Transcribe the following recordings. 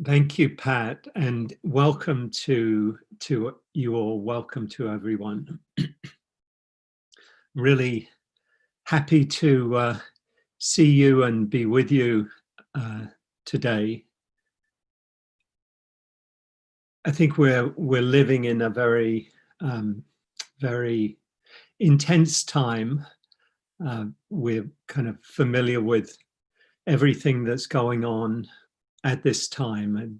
Thank you, Pat, and welcome to you all. Welcome to everyone. Really happy to see you and be with you today. I think we're living in a very very intense time. We're kind of familiar with everything that's going on at this time, and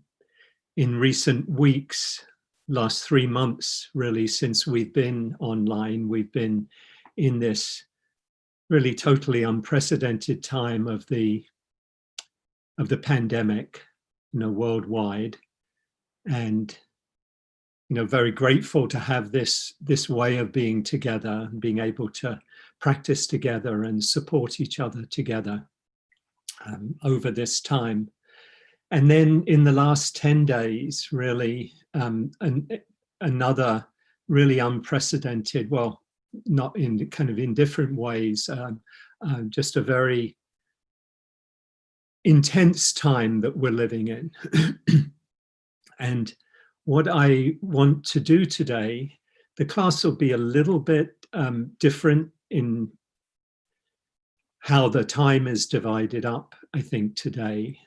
in recent weeks, last 3 months really, since we've been online, we've been in this really totally unprecedented time of the pandemic, worldwide, and very grateful to have this way of being together and being able to practice together and support each other together over this time. And then in the last 10 days, really, another really unprecedented, well, not in kind of in different ways, just a very intense time that we're living in. And what I want to do today, the class will be a little bit different in how the time is divided up, I think, today.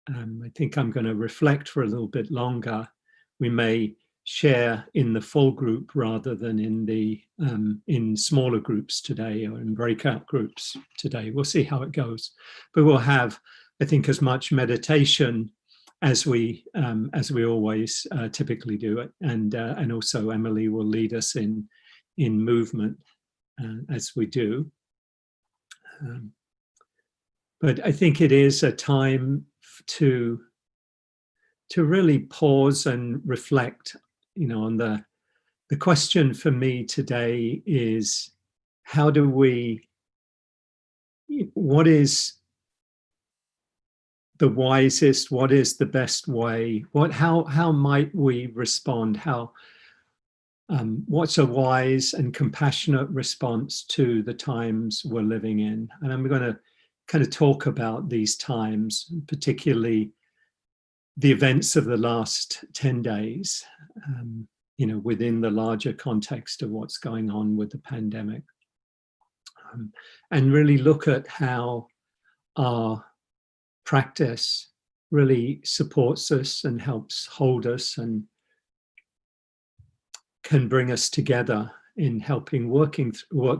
I think I'm going to reflect for a little bit longer. We may share in the full group rather than in smaller groups today or in breakout groups today. We'll see how it goes, but we'll have, I think, as much meditation as we always typically do it, and also Emily will lead us in movement as we do. But I think it is a time to really pause and reflect, on the question for me today is, how do we, what is the wisest, what is the best way, how might we respond, what's a wise and compassionate response to the times we're living in? And I'm going to kind of talk about these times, particularly the events of the last 10 days, within the larger context of what's going on with the pandemic, and really look at how our practice really supports us and helps hold us and can bring us together in helping work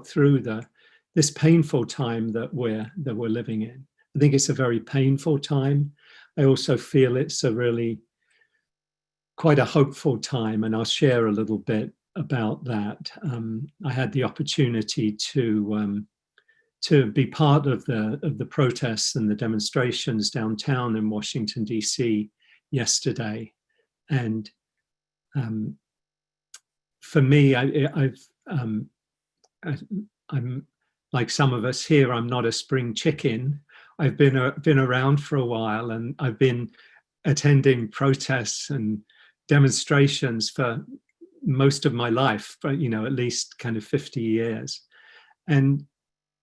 through this painful time that we're living in. I think it's a very painful time. I also feel it's a really quite a hopeful time, and I'll share a little bit about that. I had the opportunity to be part of the protests and the demonstrations downtown in Washington, D.C. yesterday, and for me, I'm like some of us here, I'm not a spring chicken. I've been around for a while, and I've been attending protests and demonstrations for most of my life, but at least kind of 50 years. And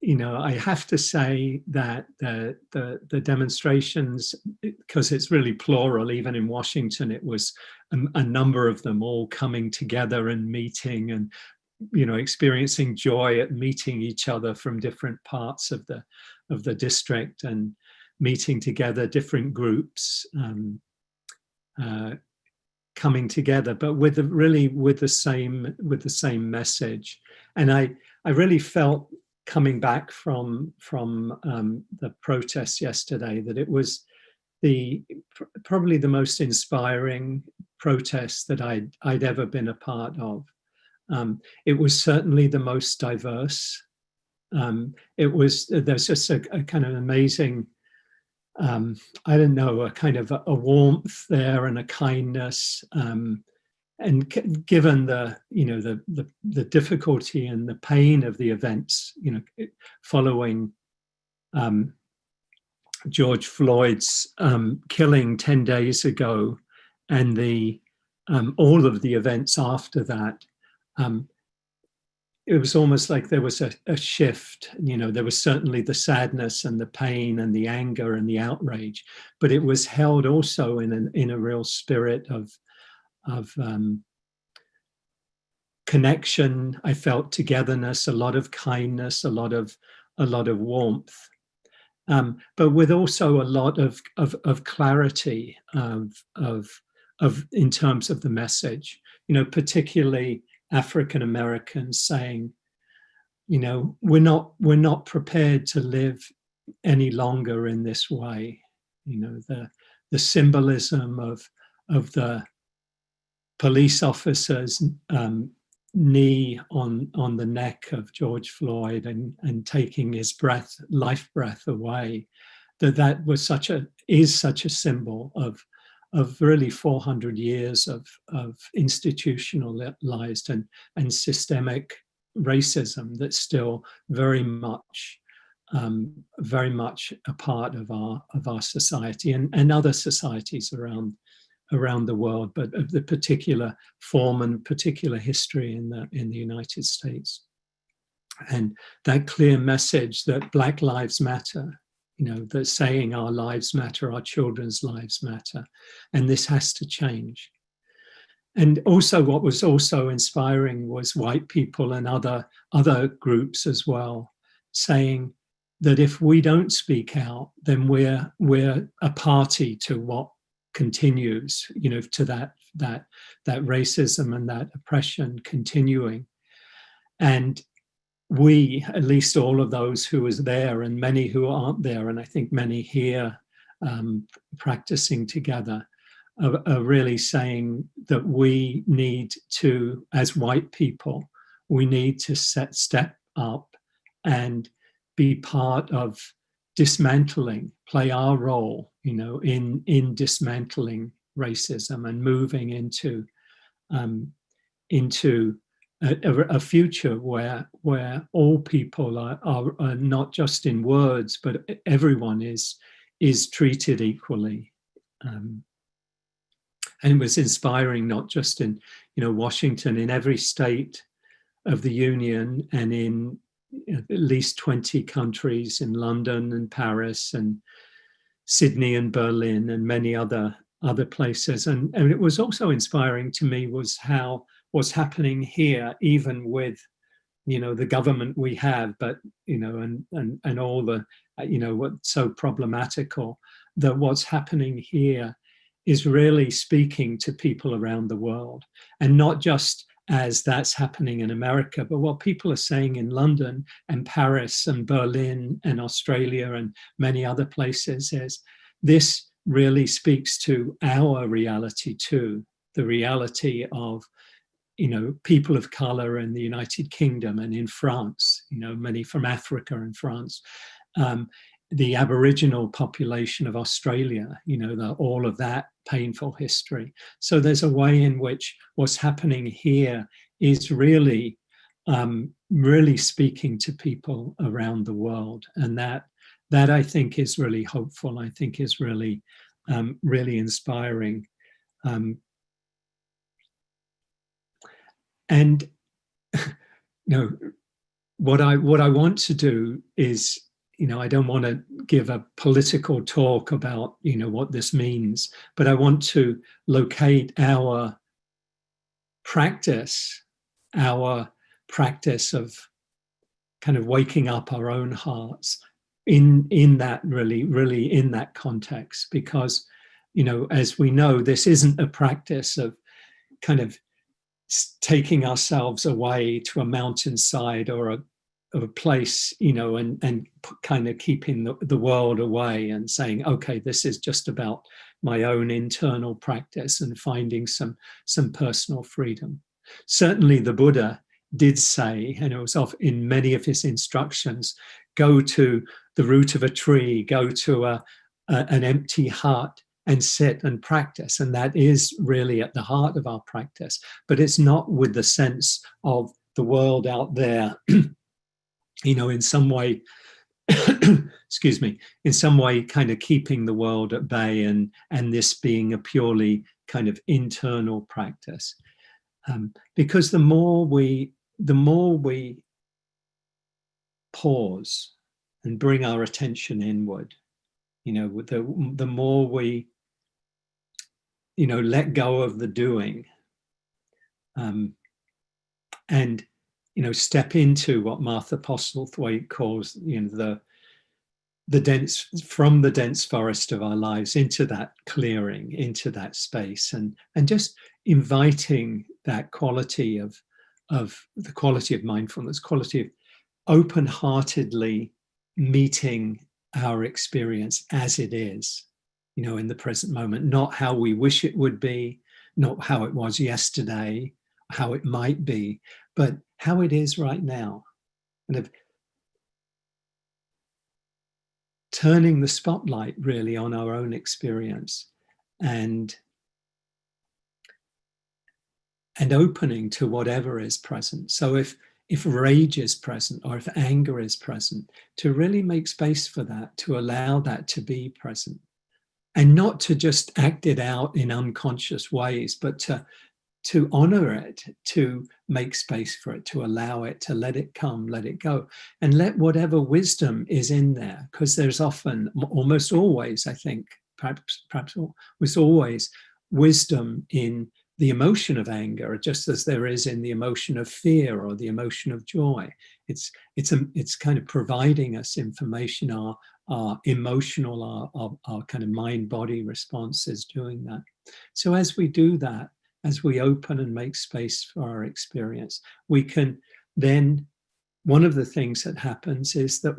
I have to say that the demonstrations, because it's really plural, even in Washington, it was a number of them all coming together and meeting and experiencing joy at meeting each other from different parts of the district and meeting together, different groups coming together, but with the same message. And I really felt, coming back from the protests yesterday, that it was probably the most inspiring protest that I'd ever been a part of. It was certainly the most diverse. There's just a kind of amazing, I don't know, a kind of a warmth there and a kindness. And given the difficulty and the pain of the events, following George Floyd's killing 10 days ago, and all of the events after that, it was almost like there was a shift. There was certainly the sadness and the pain and the anger and the outrage, but it was held also in a real spirit of connection. I felt togetherness, a lot of kindness, a lot of warmth, but with also a lot of clarity of in terms of the message. Particularly African Americans saying, we're not prepared to live any longer in this way. The symbolism of the police officer's knee on the neck of George Floyd and taking his life breath away, that was is such a symbol of really 400 years of institutionalized and systemic racism that's still very much a part of our society and other societies around the world, but of the particular form and particular history in the United States. And that clear message that Black lives matter, that saying our lives matter, our children's lives matter, and this has to change. And also what was also inspiring was white people and other groups as well, saying that if we don't speak out, then we're a party to what continues, to that racism and that oppression continuing. And we, at least all of those who was there and many who aren't there, and I think many here practicing together, are really saying that we need to, as white people, we need to step up and be part of dismantling, play our role, in dismantling racism and moving into a future where all people are not just in words, but everyone is treated equally. And it was inspiring, not just in Washington, in every state of the Union and in at least 20 countries, in London and Paris and Sydney and Berlin and many other places. And it was also inspiring to me was how what's happening here, even with the government we have, but and all the what's so problematical, that what's happening here is really speaking to people around the world, and not just as that's happening in America, but what people are saying in London and Paris and Berlin and Australia and many other places is this really speaks to our reality too, the reality of people of color in the United Kingdom and in France, many from Africa and France, the Aboriginal population of Australia, all of that painful history. So there's a way in which what's happening here is really, really speaking to people around the world. And that I think is really hopeful. I think is really, really inspiring. And what I want to do is, I don't want to give a political talk about, what this means, but I want to locate our practice of kind of waking up our own hearts in that really in that context, because, as we know, this isn't a practice of kind of taking ourselves away to a mountainside or a place, and kind of keeping the world away and saying, okay, this is just about my own internal practice and finding some personal freedom. Certainly the Buddha did say, and it was in many of his instructions, go to the root of a tree, go to an empty hut and sit and practice. And that is really at the heart of our practice, but it's not with the sense of the world out there, in some way, excuse me, in some way kind of keeping the world at bay, and this being a purely kind of internal practice. Because the more we the more we pause and bring our attention inward, the more we, let go of the doing, and step into what Martha Postlethwaite calls, the dense forest of our lives into that clearing, into that space, and just inviting that quality of the quality of mindfulness, quality of open-heartedly meeting our experience as it is, in the present moment, not how we wish it would be, not how it was yesterday, how it might be, but how it is right now. And of turning the spotlight really on our own experience and opening to whatever is present. So if rage is present or if anger is present, to really make space for that, to allow that to be present, and not to just act it out in unconscious ways, but to honor it, to make space for it, to allow it, to let it come, let it go, and let whatever wisdom is in there, because there's often, almost always, I think, perhaps almost always, wisdom in the emotion of anger, just as there is in the emotion of fear or the emotion of joy. It's kind of providing us information. Our emotional, our kind of mind-body response is doing that. So as we do that, as we open and make space for our experience, we can then, one of the things that happens is that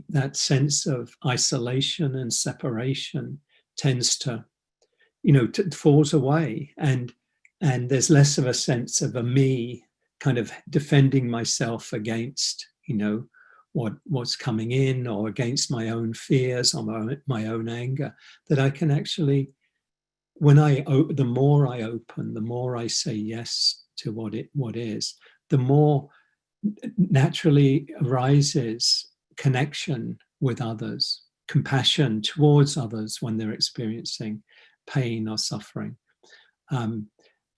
that sense of isolation and separation tends to, falls away, and there's less of a sense of a me kind of defending myself against, what's coming in, or against my own fears or my own anger, that I can actually, the more I open, the more I say yes to what is, the more naturally arises connection with others, compassion towards others when they're experiencing pain or suffering,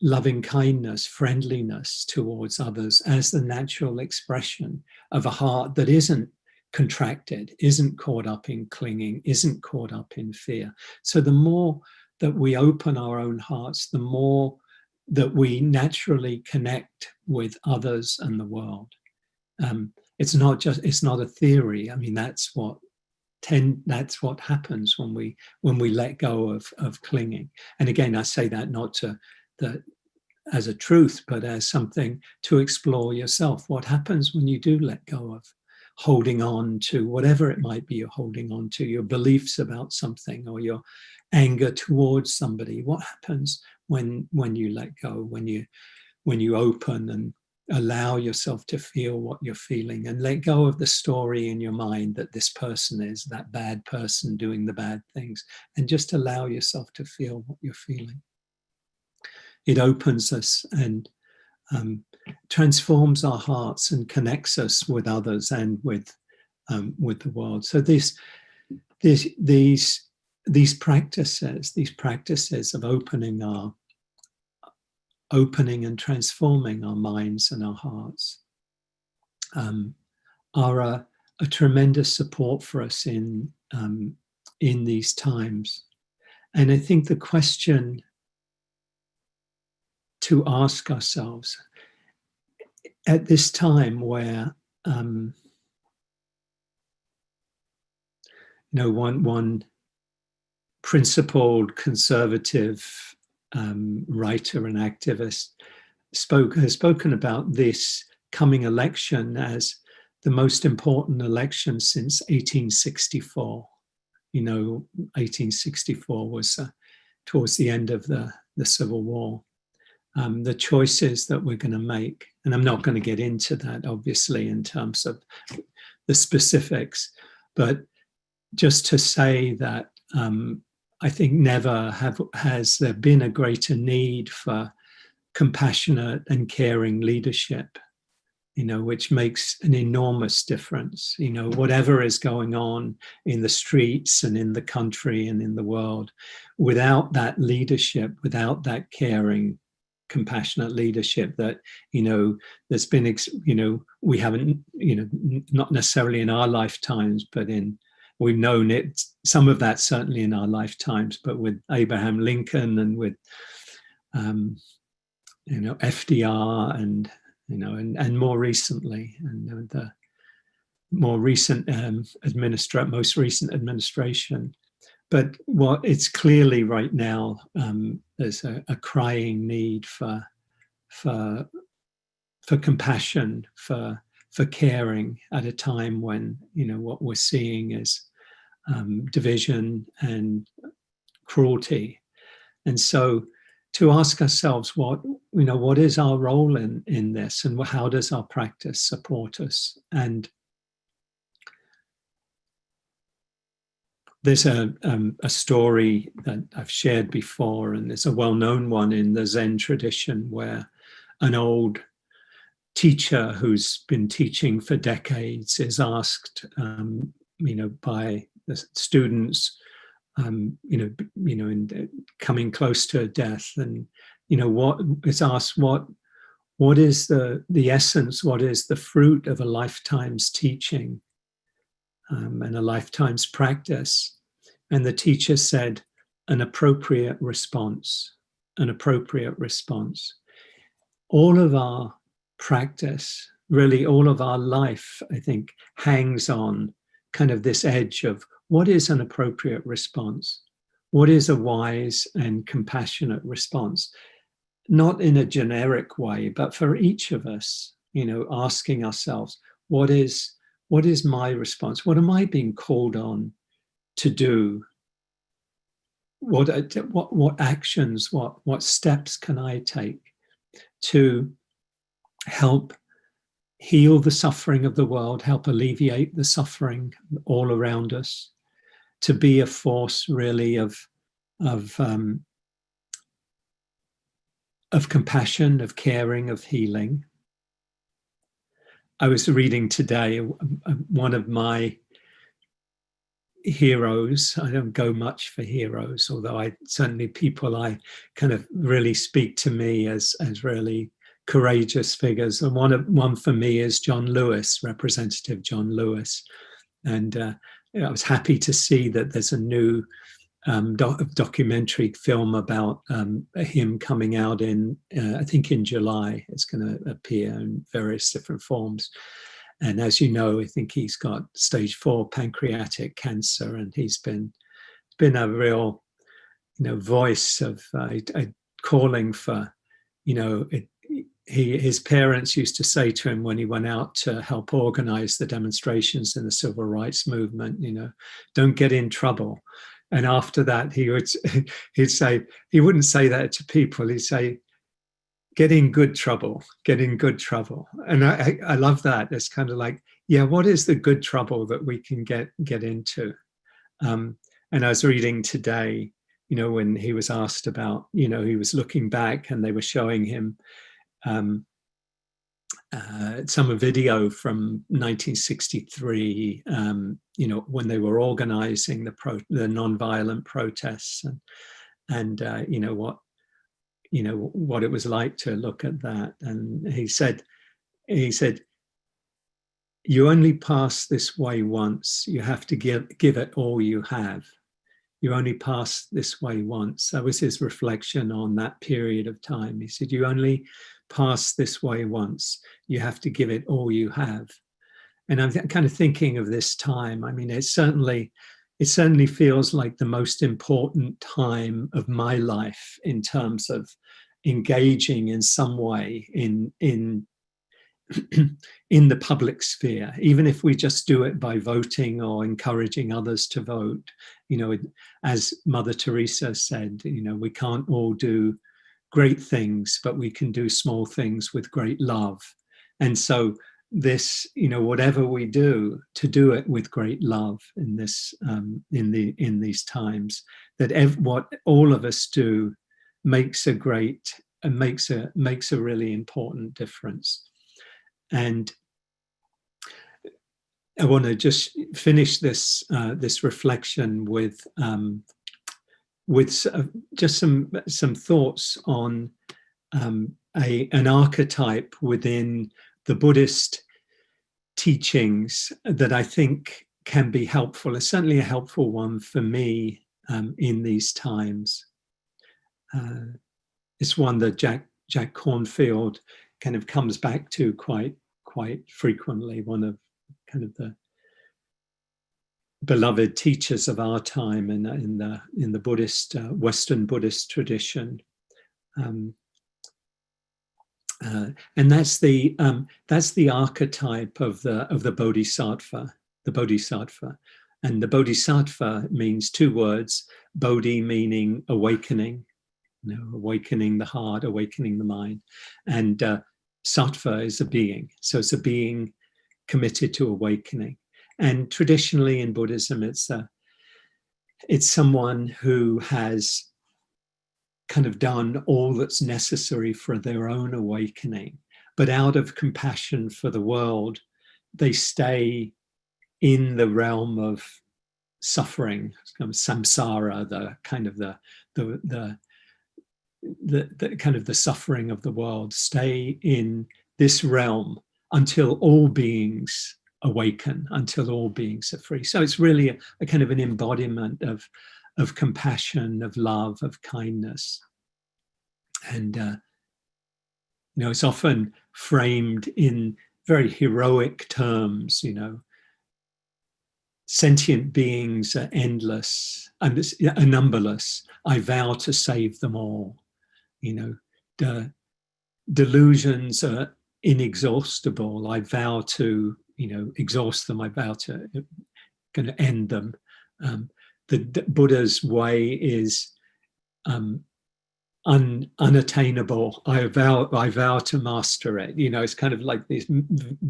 loving kindness, friendliness towards others as the natural expression of a heart that isn't contracted, isn't caught up in clinging, isn't caught up in fear. So the more that we open our own hearts, the more that we naturally connect with others and the world. It's not a theory. I mean, that's what happens when we let go of clinging. And again, I say that not as a truth, but as something to explore yourself. What happens when you do let go of holding on to whatever it might be you're holding on to, your beliefs about something or your anger towards somebody? What happens when you let go, when you open and allow yourself to feel what you're feeling, and let go of the story in your mind that this person is that bad person doing the bad things, and just allow yourself to feel what you're feeling? It opens us and transforms our hearts and connects us with others and with the world. So these practices of opening and transforming our minds and our hearts are a tremendous support for us in these times. And I think the question to ask ourselves at this time, where one principled conservative writer and activist has spoken about this coming election as the most important election since 1864. 1864 was towards the end of the Civil War. The choices that we're going to make, and I'm not going to get into that, obviously, in terms of the specifics, but just to say that I think never has there been a greater need for compassionate and caring leadership, which makes an enormous difference. Whatever is going on in the streets and in the country and in the world, without that leadership, without that caring, compassionate leadership that, there's been, we haven't, not necessarily in our lifetimes, but we've known it, some of that certainly in our lifetimes, but with Abraham Lincoln and with, FDR and, and more recently, and the more recent most recent administration. But what it's clearly right now, there's a crying need for compassion, for caring at a time when, what we're seeing is division and cruelty. And so to ask ourselves what is our role in this, and how does our practice support us? And there's a story that I've shared before, and it's a well-known one in the Zen tradition, where an old teacher who's been teaching for decades is asked, by the students, in coming close to death, and what is asked, what is the essence, what is the fruit of a lifetime's teaching? And a lifetime's practice. And the teacher said, an appropriate response, an appropriate response. All of our practice, really all of our life, I think, hangs on kind of this edge of what is an appropriate response? What is a wise and compassionate response? Not in a generic way, but for each of us, asking ourselves, what is my response? What am I being called on to do? What actions, what steps can I take to help heal the suffering of the world, help alleviate the suffering all around us, to be a force really of compassion, of caring, of healing. I was reading today one of my heroes. I don't go much for heroes, although certainly people I kind of really speak to me as really courageous figures. And one for me is John Lewis, Representative John Lewis. And I was happy to see that there's a new documentary film about him coming out in, I think in July. It's going to appear in various different forms. And as you know, I think he's got stage 4 pancreatic cancer, and he's been a real, voice of calling for, his parents used to say to him when he went out to help organize the demonstrations in the civil rights movement, don't get in trouble. And after that, he'd say, he wouldn't say that to people. He'd say, get in good trouble, get in good trouble. And I love that. It's kind of like, yeah, what is the good trouble that we can get into? And I was reading today, when he was asked about, he was looking back and they were showing him some video from 1963, when they were organizing the nonviolent protests, and what it was like to look at that. And he said, you only pass this way once. You have to give it all you have. You only pass this way once. That was his reflection on that period of time. He said, you only pass this way once. You have to give it all you have. And I'm kind of thinking of this time. I mean, it certainly feels like the most important time of my life in terms of engaging in some way in the public sphere, even if we just do it by voting or encouraging others to vote. As Mother Teresa said, we can't all do great things, but we can do small things with great love. And so this, whatever we do, to do it with great love in this, in these times, that what all of us do makes a really important difference. And I want to just finish this reflection with just some thoughts on an archetype within the Buddhist teachings that I think can be helpful. It's certainly a helpful one for me in these times. It's one that Jack Cornfield kind of comes back to quite frequently. One of kind of the beloved teachers of our time in the Buddhist Western Buddhist tradition. And that's the archetype of the bodhisattva, and the bodhisattva means two words: bodhi meaning awakening, awakening the heart, awakening the mind, and sattva is a being. So it's a being committed to awakening. And traditionally in Buddhism, it's someone who has kind of done all that's necessary for their own awakening, but out of compassion for the world, they stay in the realm of suffering, kind of samsara, the kind of the kind of the suffering of the world, stay in this realm until all beings awaken, until all beings are free. So it's really a kind of an embodiment of compassion, of love, of kindness. And it's often framed in very heroic terms. Sentient beings are endless and are numberless. I vow to save them all. The delusions are inexhaustible. I vow to exhaust them. I vow to going to end them. The Buddha's way is unattainable. I vow to master it. It's kind of like these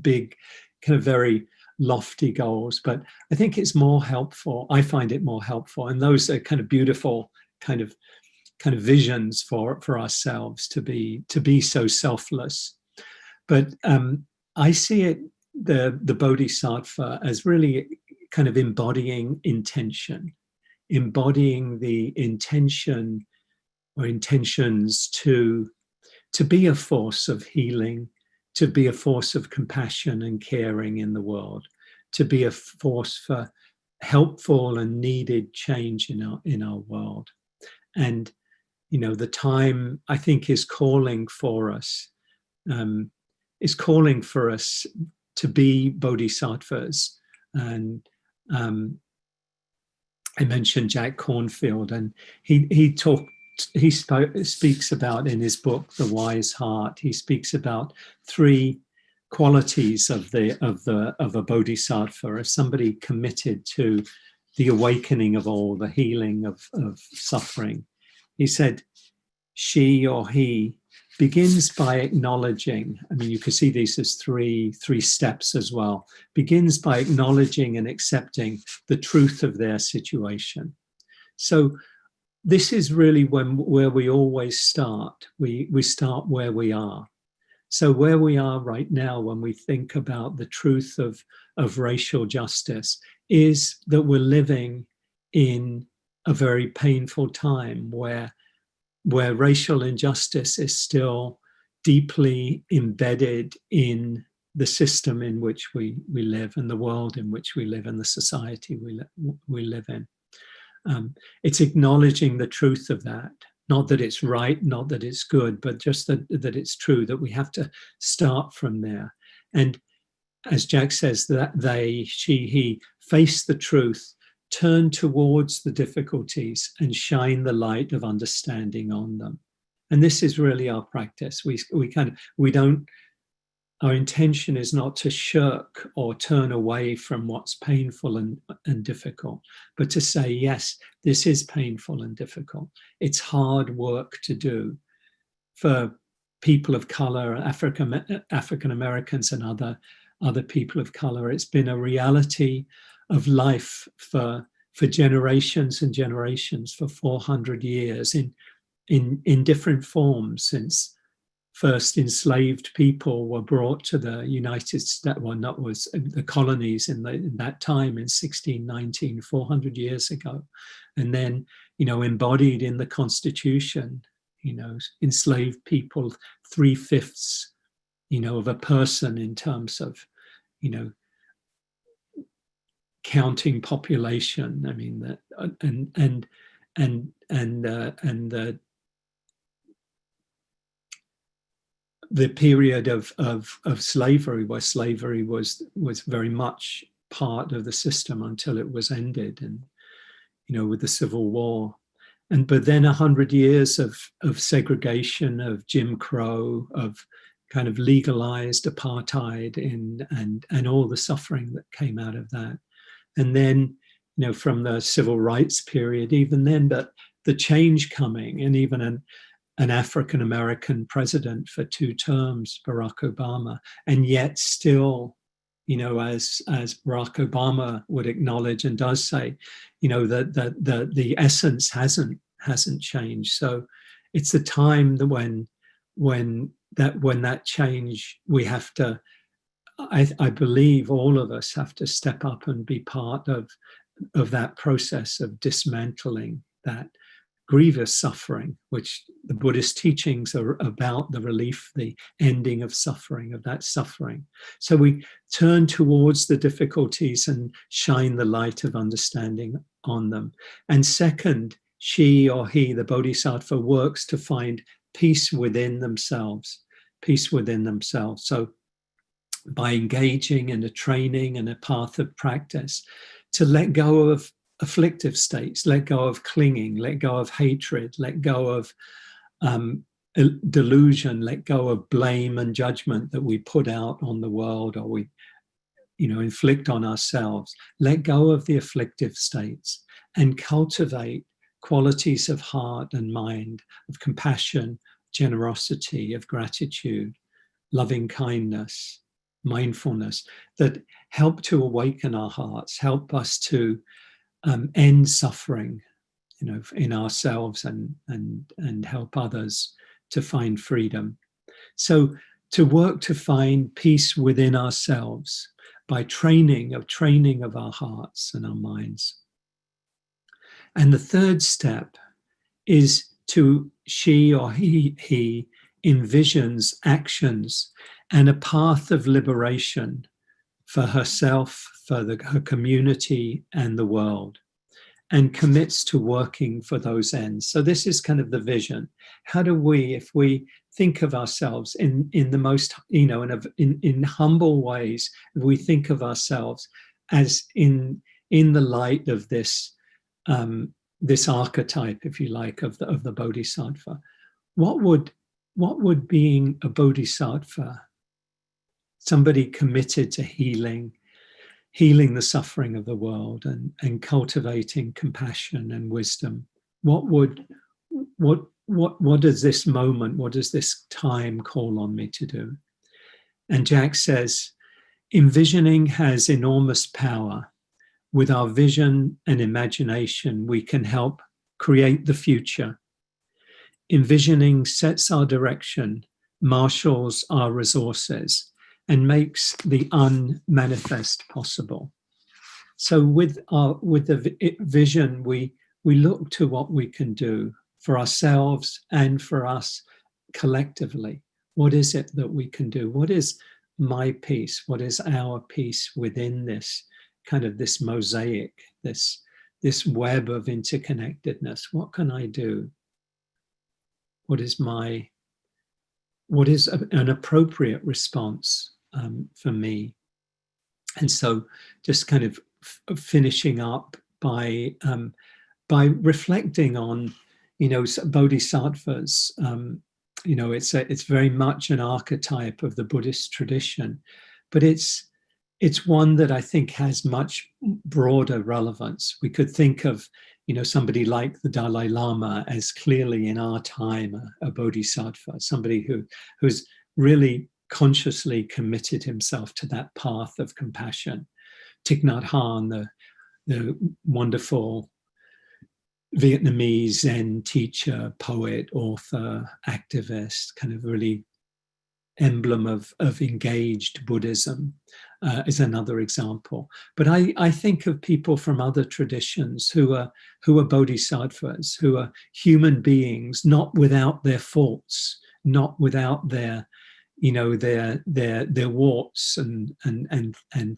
big, kind of very lofty goals. But I think it's more helpful. I find it more helpful, and those are kind of beautiful kind of visions for ourselves to be so selfless. But I see it, the bodhisattva, as really kind of embodying intention, embodying the intention or intentions to be a force of healing, to be a force of compassion and caring in the world, to be a force for helpful and needed change in our world. And the time, I think, is calling for us to be bodhisattvas. And I mentioned Jack Cornfield, and he speaks about in his book The Wise Heart. He speaks about three qualities of a bodhisattva, as somebody committed to the awakening of all, the healing of suffering. He said, she or he begins by acknowledging, you can see these as three steps as well, begins by acknowledging and accepting the truth of their situation. So this is really where we always start. We start where we are. So where we are right now, when we think about the truth of racial justice, is that we're living in a very painful time where racial injustice is still deeply embedded in the system in which we live, and the world in which we live, and the society we live in. It's acknowledging the truth of that. Not that it's right, not that it's good, but just that it's true, that we have to start from there. And as Jack says, that they, she, he face the truth, turn towards the difficulties and shine the light of understanding on them. And this is really our practice. Our intention is not to shirk or turn away from what's painful and difficult, but to say, yes, this is painful and difficult. It's hard work to do. For people of color, African Americans and other people of color, it's been a reality of life for generations and generations, for 400 years in different forms, since first enslaved people were brought to the United States, the colonies in that time in 1619, 400 years ago, and then embodied in the Constitution enslaved people 3/5, of a person in terms of, counting population. I mean that, and the period of slavery, where slavery was very much part of the system until it was ended, and with the Civil War. But then 100 years of segregation, of Jim Crow, of kind of legalized apartheid, and all the suffering that came out of that. And then, from the civil rights period, even then, but the change coming, and even an African-American president for 2 terms, Barack Obama, and yet still, as Barack Obama would acknowledge and does say, that the essence hasn't changed. So it's the time that when that change, we have to, I believe all of us have to step up and be part of that process of dismantling that grievous suffering, which the Buddhist teachings are about, the relief, the ending of suffering, of that suffering. So we turn towards the difficulties and shine the light of understanding on them. And second, she or he, the bodhisattva, works to find peace within themselves, peace within themselves. So by engaging in a training and a path of practice, to let go of afflictive states, let go of clinging, let go of hatred, let go of delusion, let go of blame and judgment that we put out on the world, or we inflict on ourselves. Let go of the afflictive states and cultivate qualities of heart and mind, of compassion, generosity, of gratitude, loving kindness, mindfulness, that help to awaken our hearts, help us to end suffering, in ourselves, and help others to find freedom. So to work to find peace within ourselves by training of our hearts and our minds. And the third step is to she or he envisions actions and a path of liberation for herself, for her community and the world, and commits to working for those ends. So this is kind of the vision. How do we, if we think of ourselves in the most, in humble ways, if we think of ourselves as in the light of this this archetype, if you like, of the bodhisattva, what would being a bodhisattva, somebody committed to healing the suffering of the world and cultivating compassion and wisdom, what does this moment, what does this time call on me to do? And Jack says, envisioning has enormous power. With our vision and imagination, we can help create the future. Envisioning sets our direction, marshals our resources, and makes the unmanifest possible. So with the vision, we look to what we can do for ourselves and for us collectively. What is it that we can do? What is my peace? What is our peace within this kind of this mosaic, this web of interconnectedness? What can I do? What is an appropriate response for me? And so just kind of finishing up by reflecting on, bodhisattvas. It's very much an archetype of the Buddhist tradition, but it's one that I think has much broader relevance. We could think of, somebody like the Dalai Lama as clearly in our time a bodhisattva, somebody who's really consciously committed himself to that path of compassion. Thich Nhat Hanh, the wonderful Vietnamese Zen teacher, poet, author, activist, kind of really emblem of engaged Buddhism, is another example. But I think of people from other traditions who are bodhisattvas, who are human beings, not without their faults, not without their, you know, their warts and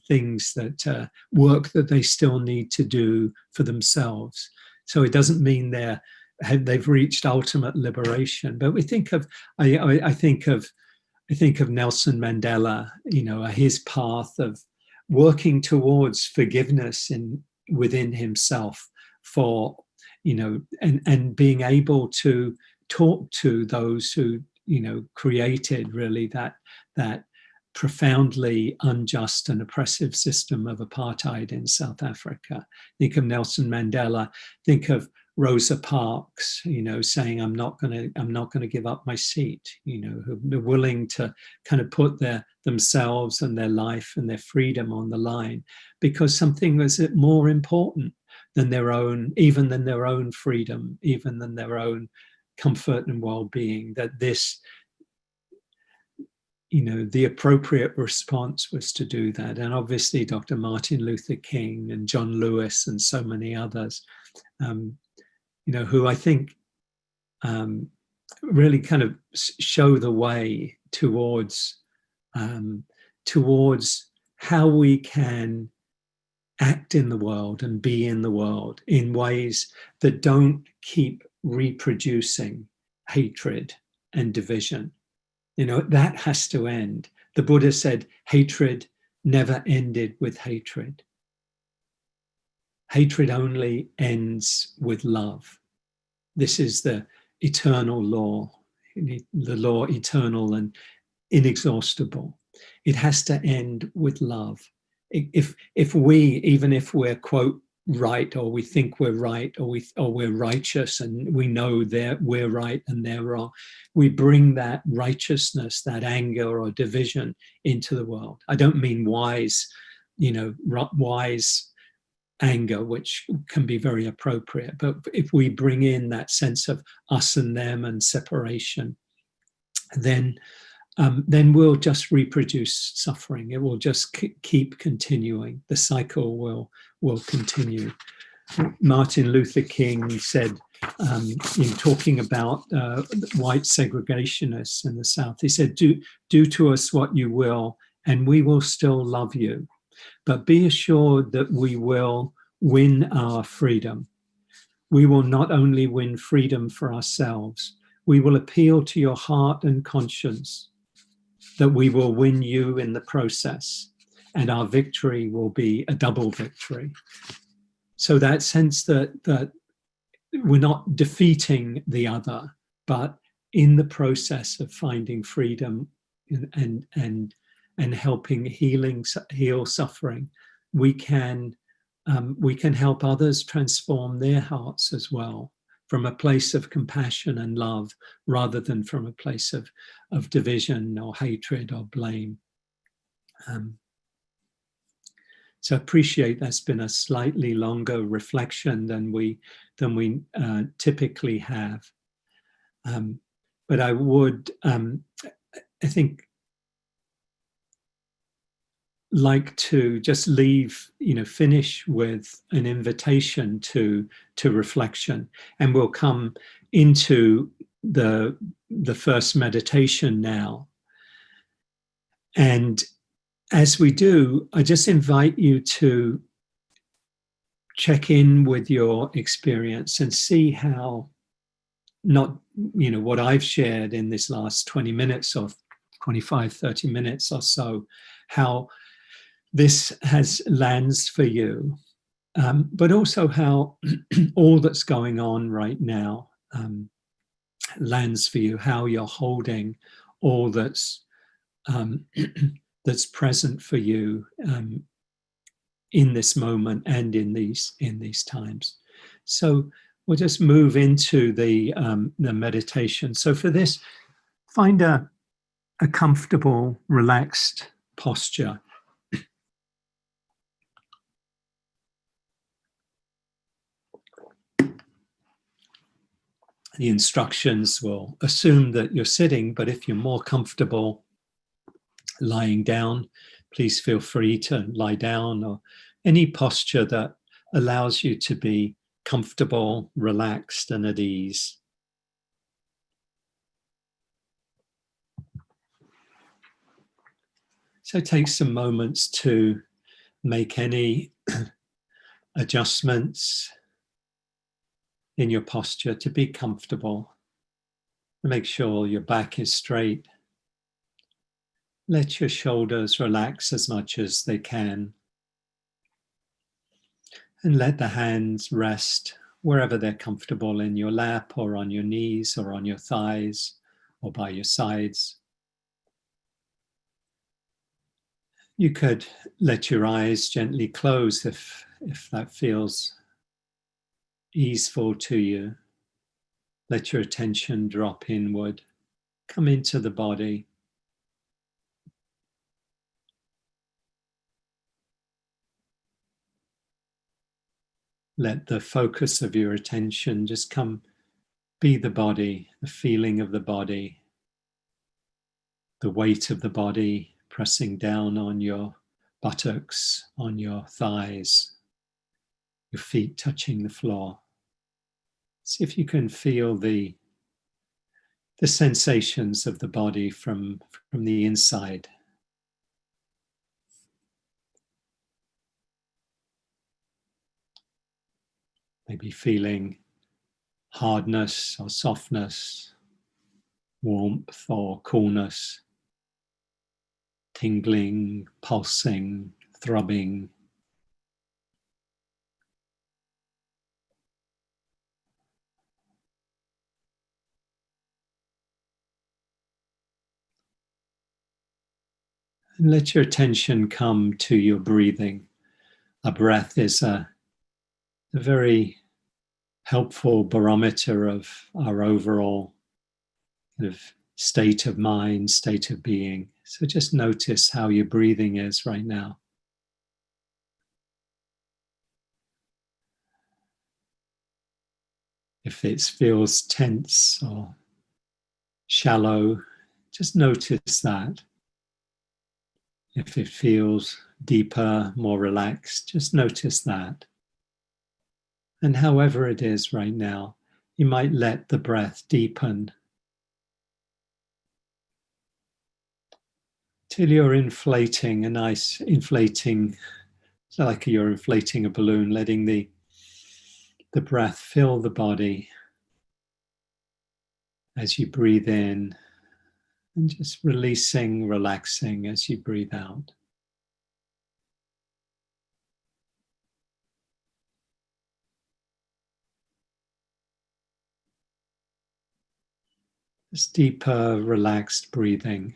things that work that they still need to do for themselves. So it doesn't mean they've reached ultimate liberation. But we think of, I think of Nelson Mandela, you know, his path of working towards forgiveness within himself for, you know, and being able to talk to those who, you know, created really that profoundly unjust and oppressive system of apartheid in South Africa. Think of Nelson Mandela. Think of Rosa Parks, you know, saying, I'm not going to give up my seat, you know, who are willing to kind of put themselves and their life and their freedom on the line because something was more important than their own, even than their own freedom, even than their own comfort and well-being, that this, you know, the appropriate response was to do that. And obviously Dr. Martin Luther King and John Lewis and so many others, you know, who I think really kind of show the way towards how we can act in the world and be in the world in ways that don't keep reproducing hatred and division. You know, that has to end. The Buddha said hatred never ended with hatred. Hatred only ends with love. This is the eternal law, the law eternal and inexhaustible. It has to end with love. If we, even if we're, quote, right, or we think we're right, or we're righteous and we know that we're right and they're wrong, we bring that righteousness, that anger or division into the world. I don't mean wise, you know, wise anger, which can be very appropriate, but if we bring in that sense of us and them and separation, then we'll just reproduce suffering. It will just keep continuing. The cycle will continue. Martin Luther King said, in talking about white segregationists in the South, he said, do to us what you will, and we will still love you. But be assured that we will win our freedom. We will not only win freedom for ourselves, we will appeal to your heart and conscience, that we will win you in the process, and our victory will be a double victory. So that sense that we're not defeating the other, but in the process of finding freedom and helping heal suffering, we can help others transform their hearts as well, from a place of compassion and love, rather than from a place of division or hatred or blame. So appreciate that's been a slightly longer reflection than we typically have. But I would, I think, like to just finish with an invitation to reflection, and we'll come into the first meditation now. And as we do, I just invite you to check in with your experience and see how, not, what I've shared in this last 20 minutes or 25, 30 minutes or so, how this lands for you, but also how all that's going on right now lands for you, how you're holding all that's present for you in this moment and in these times. So we'll just move into the meditation. So for this, find a comfortable, relaxed posture. The instructions will assume that you're sitting, but if you're more comfortable Lying down, please feel free to lie down, or any posture that allows you to be comfortable, relaxed, and at ease. So take some moments to make any adjustments in your posture to be comfortable. Make sure your back is straight. Let your shoulders relax as much as they can. And let the hands rest wherever they're comfortable, in your lap or on your knees or on your thighs or by your sides. You could let your eyes gently close if that feels easeful to you. Let your attention drop inward, come into the body. Let the focus of your attention just be the body, the feeling of the body, the weight of the body pressing down on your buttocks, on your thighs, your feet touching the floor. See if you can feel the sensations of the body from the inside. Maybe feeling hardness or softness, warmth or coolness, tingling, pulsing, throbbing. And let your attention come to your breathing. Our breath is a very helpful barometer of our overall kind of state of mind, state of being. So just notice how your breathing is right now. If it feels tense or shallow, just notice that. If it feels deeper, more relaxed, just notice that. And however it is right now, you might let the breath deepen till you're inflating, a nice inflating, it's like you're inflating a balloon, letting the breath fill the body as you breathe in, and just releasing, relaxing as you breathe out. This deeper, relaxed breathing.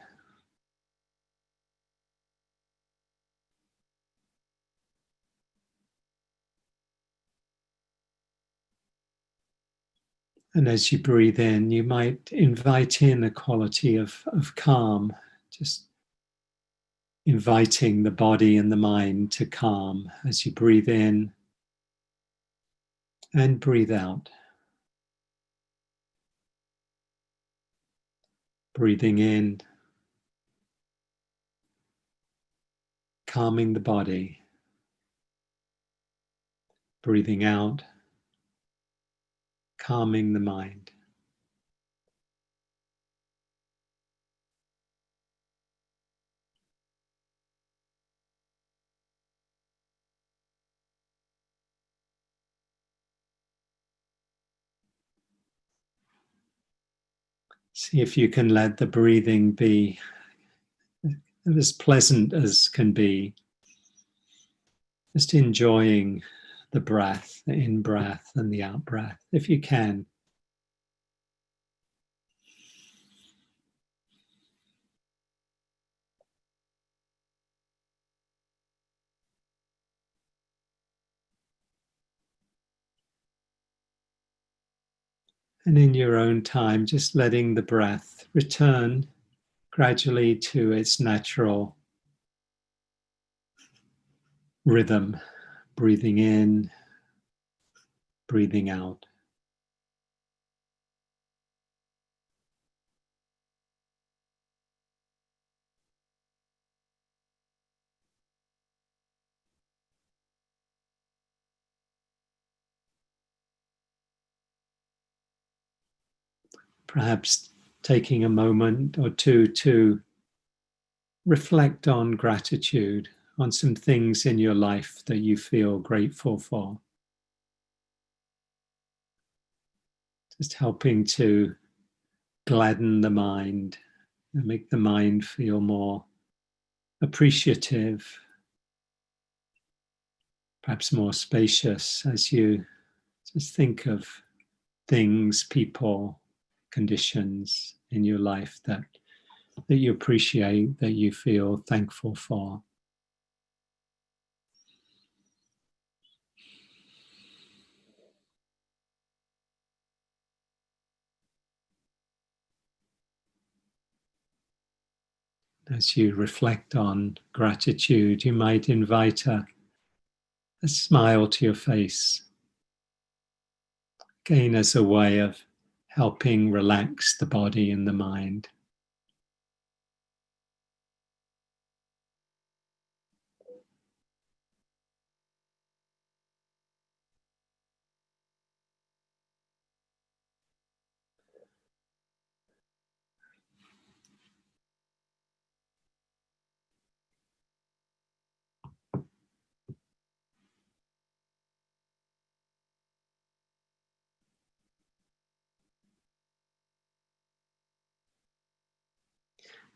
And as you breathe in, you might invite in a quality of calm, just inviting the body and the mind to calm as you breathe in and breathe out. Breathing in, calming the body. Breathing out, calming the mind. See if you can let the breathing be as pleasant as can be. Just enjoying the breath, the in-breath and the out-breath, if you can. And in your own time, just letting the breath return gradually to its natural rhythm, breathing in, breathing out. perhaps taking a moment or two to reflect on gratitude, on some things in your life that you feel grateful for. Just helping to gladden the mind and make the mind feel more appreciative, perhaps more spacious as you just think of things, people, conditions in your life that you appreciate, that you feel thankful for. As you reflect on gratitude, you might invite a smile to your face, again as a way of helping relax the body and the mind.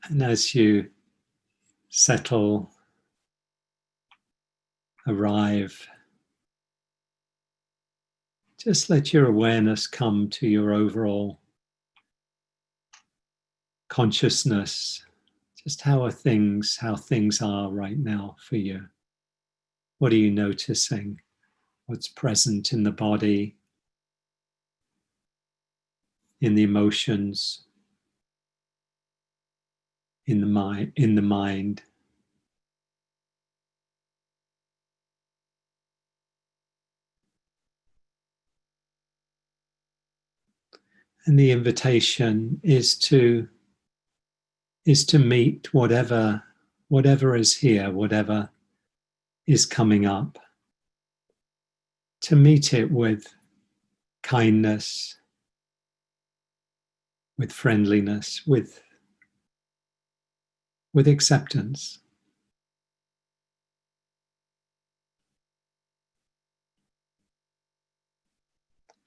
And as you settle, arrive, just let your awareness come to your overall consciousness. Just how things are right now for you. What are you noticing? What's present in the body, in the emotions, in the mind. And the invitation is to meet whatever is here, whatever is coming up, to meet it with kindness, with friendliness, with acceptance.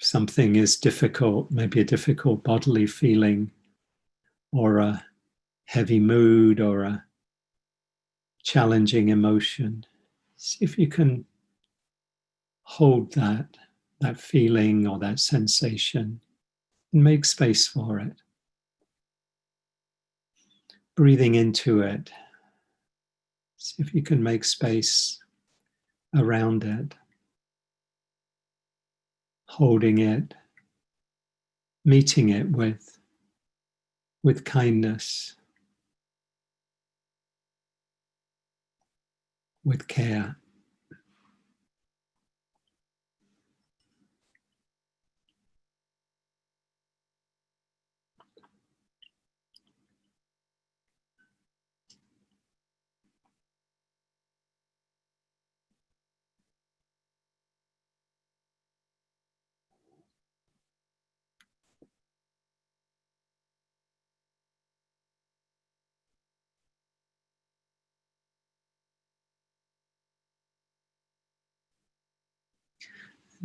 If something is difficult, maybe a difficult bodily feeling, or a heavy mood, or a challenging emotion, see if you can hold that feeling or that sensation and make space for it. Breathing into it, see if you can make space around it, holding it, meeting it with kindness, with care.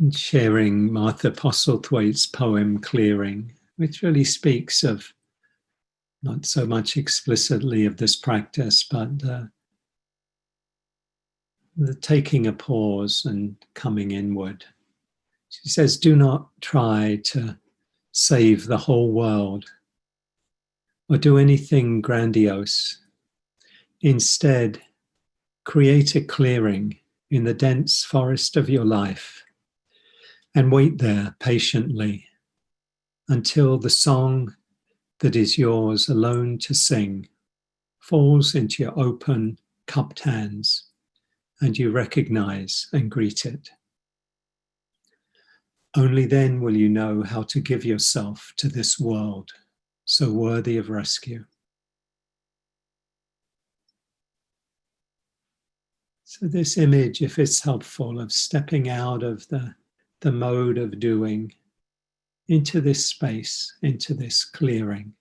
And sharing Martha Postlethwaite's poem Clearing, which really speaks of, not so much explicitly of this practice, but the taking a pause and coming inward. She says, do not try to save the whole world or do anything grandiose. Instead, create a clearing in the dense forest of your life and wait there patiently until the song that is yours alone to sing falls into your open, cupped hands, and you recognize and greet it. Only then will you know how to give yourself to this world so worthy of rescue. So this image, if it's helpful, of stepping out of the mode of doing into this space, into this clearing,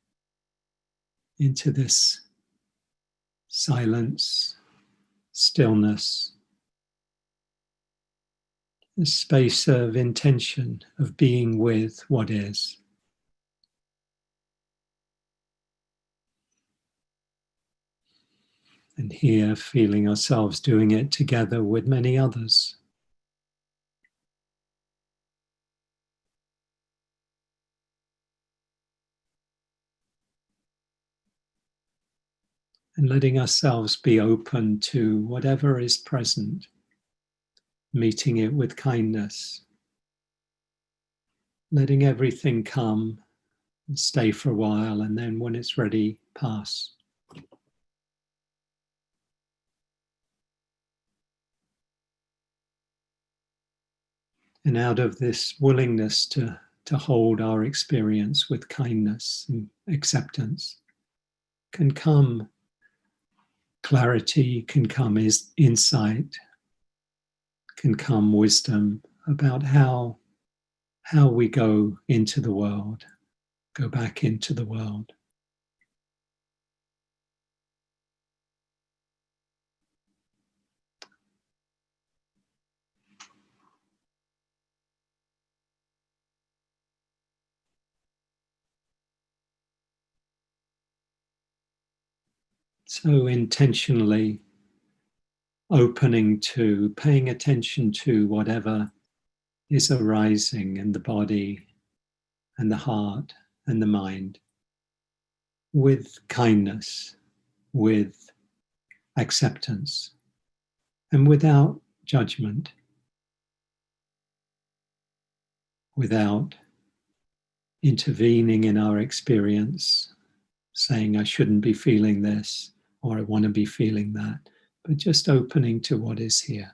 into this silence, stillness, a space of intention, of being with what is. And here, feeling ourselves doing it together with many others. And letting ourselves be open to whatever is present, meeting it with kindness, letting everything come and stay for a while, and then when it's ready, pass. And out of this willingness to hold our experience with kindness and acceptance can come clarity, can come insight, can come wisdom about how we go into the world, go back into the world. So intentionally opening to, paying attention to whatever is arising in the body and the heart and the mind with kindness, with acceptance, and without judgment, without intervening in our experience, saying I shouldn't be feeling this or I want to be feeling that, but just opening to what is here.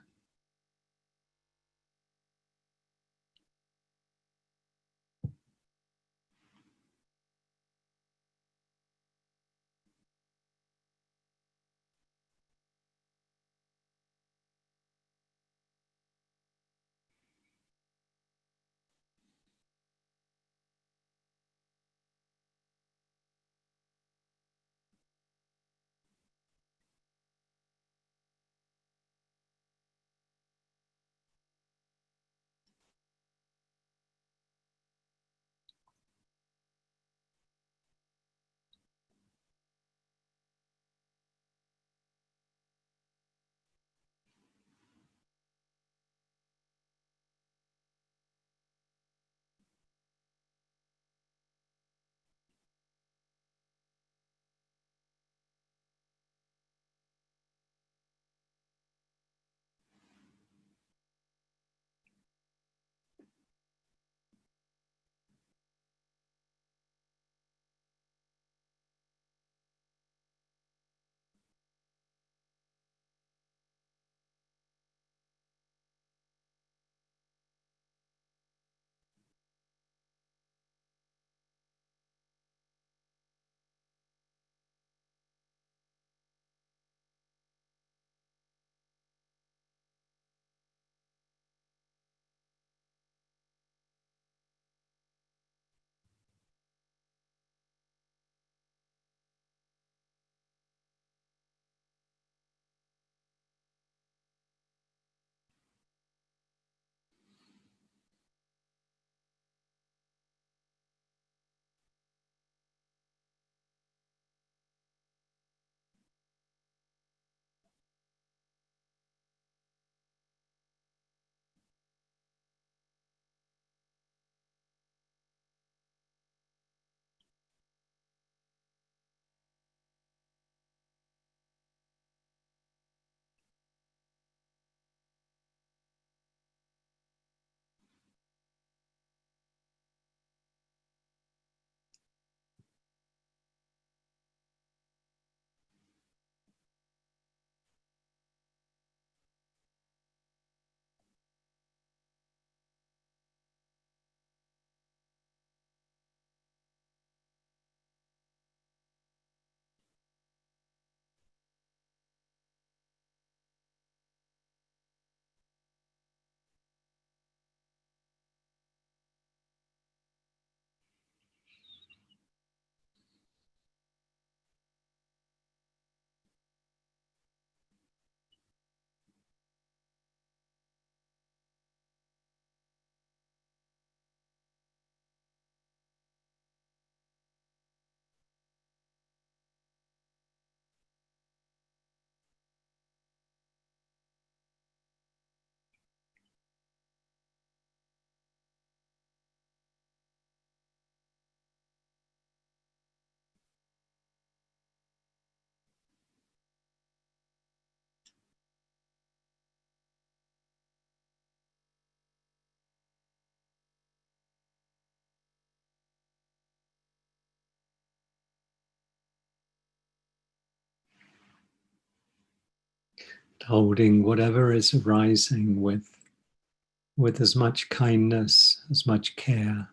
holding whatever is arising with as much kindness, as much care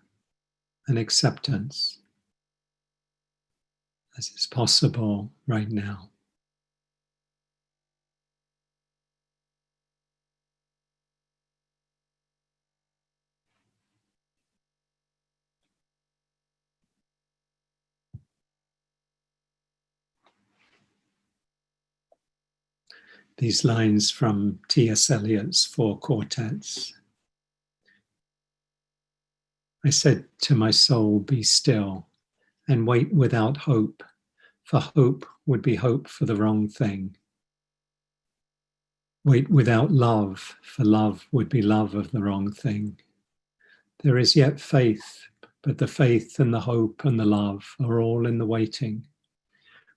and acceptance as is possible right now. These lines from T.S. Eliot's Four Quartets. I said to my soul, be still and wait without hope, for hope would be hope for the wrong thing. Wait without love, for love would be love of the wrong thing. There is yet faith, but the faith and the hope and the love are all in the waiting.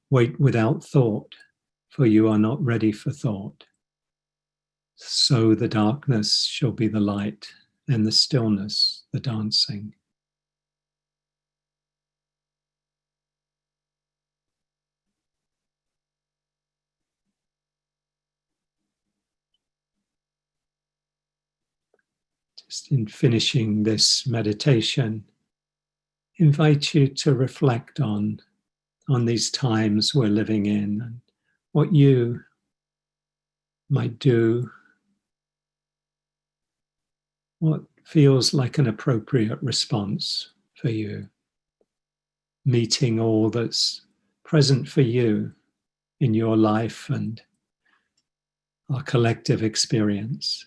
Wait without thought, for you are not ready for thought. So the darkness shall be the light, and the stillness the dancing. Just in finishing this meditation, invite you to reflect on these times we're living in and what you might do, what feels like an appropriate response for you, meeting all that's present for you in your life and our collective experience.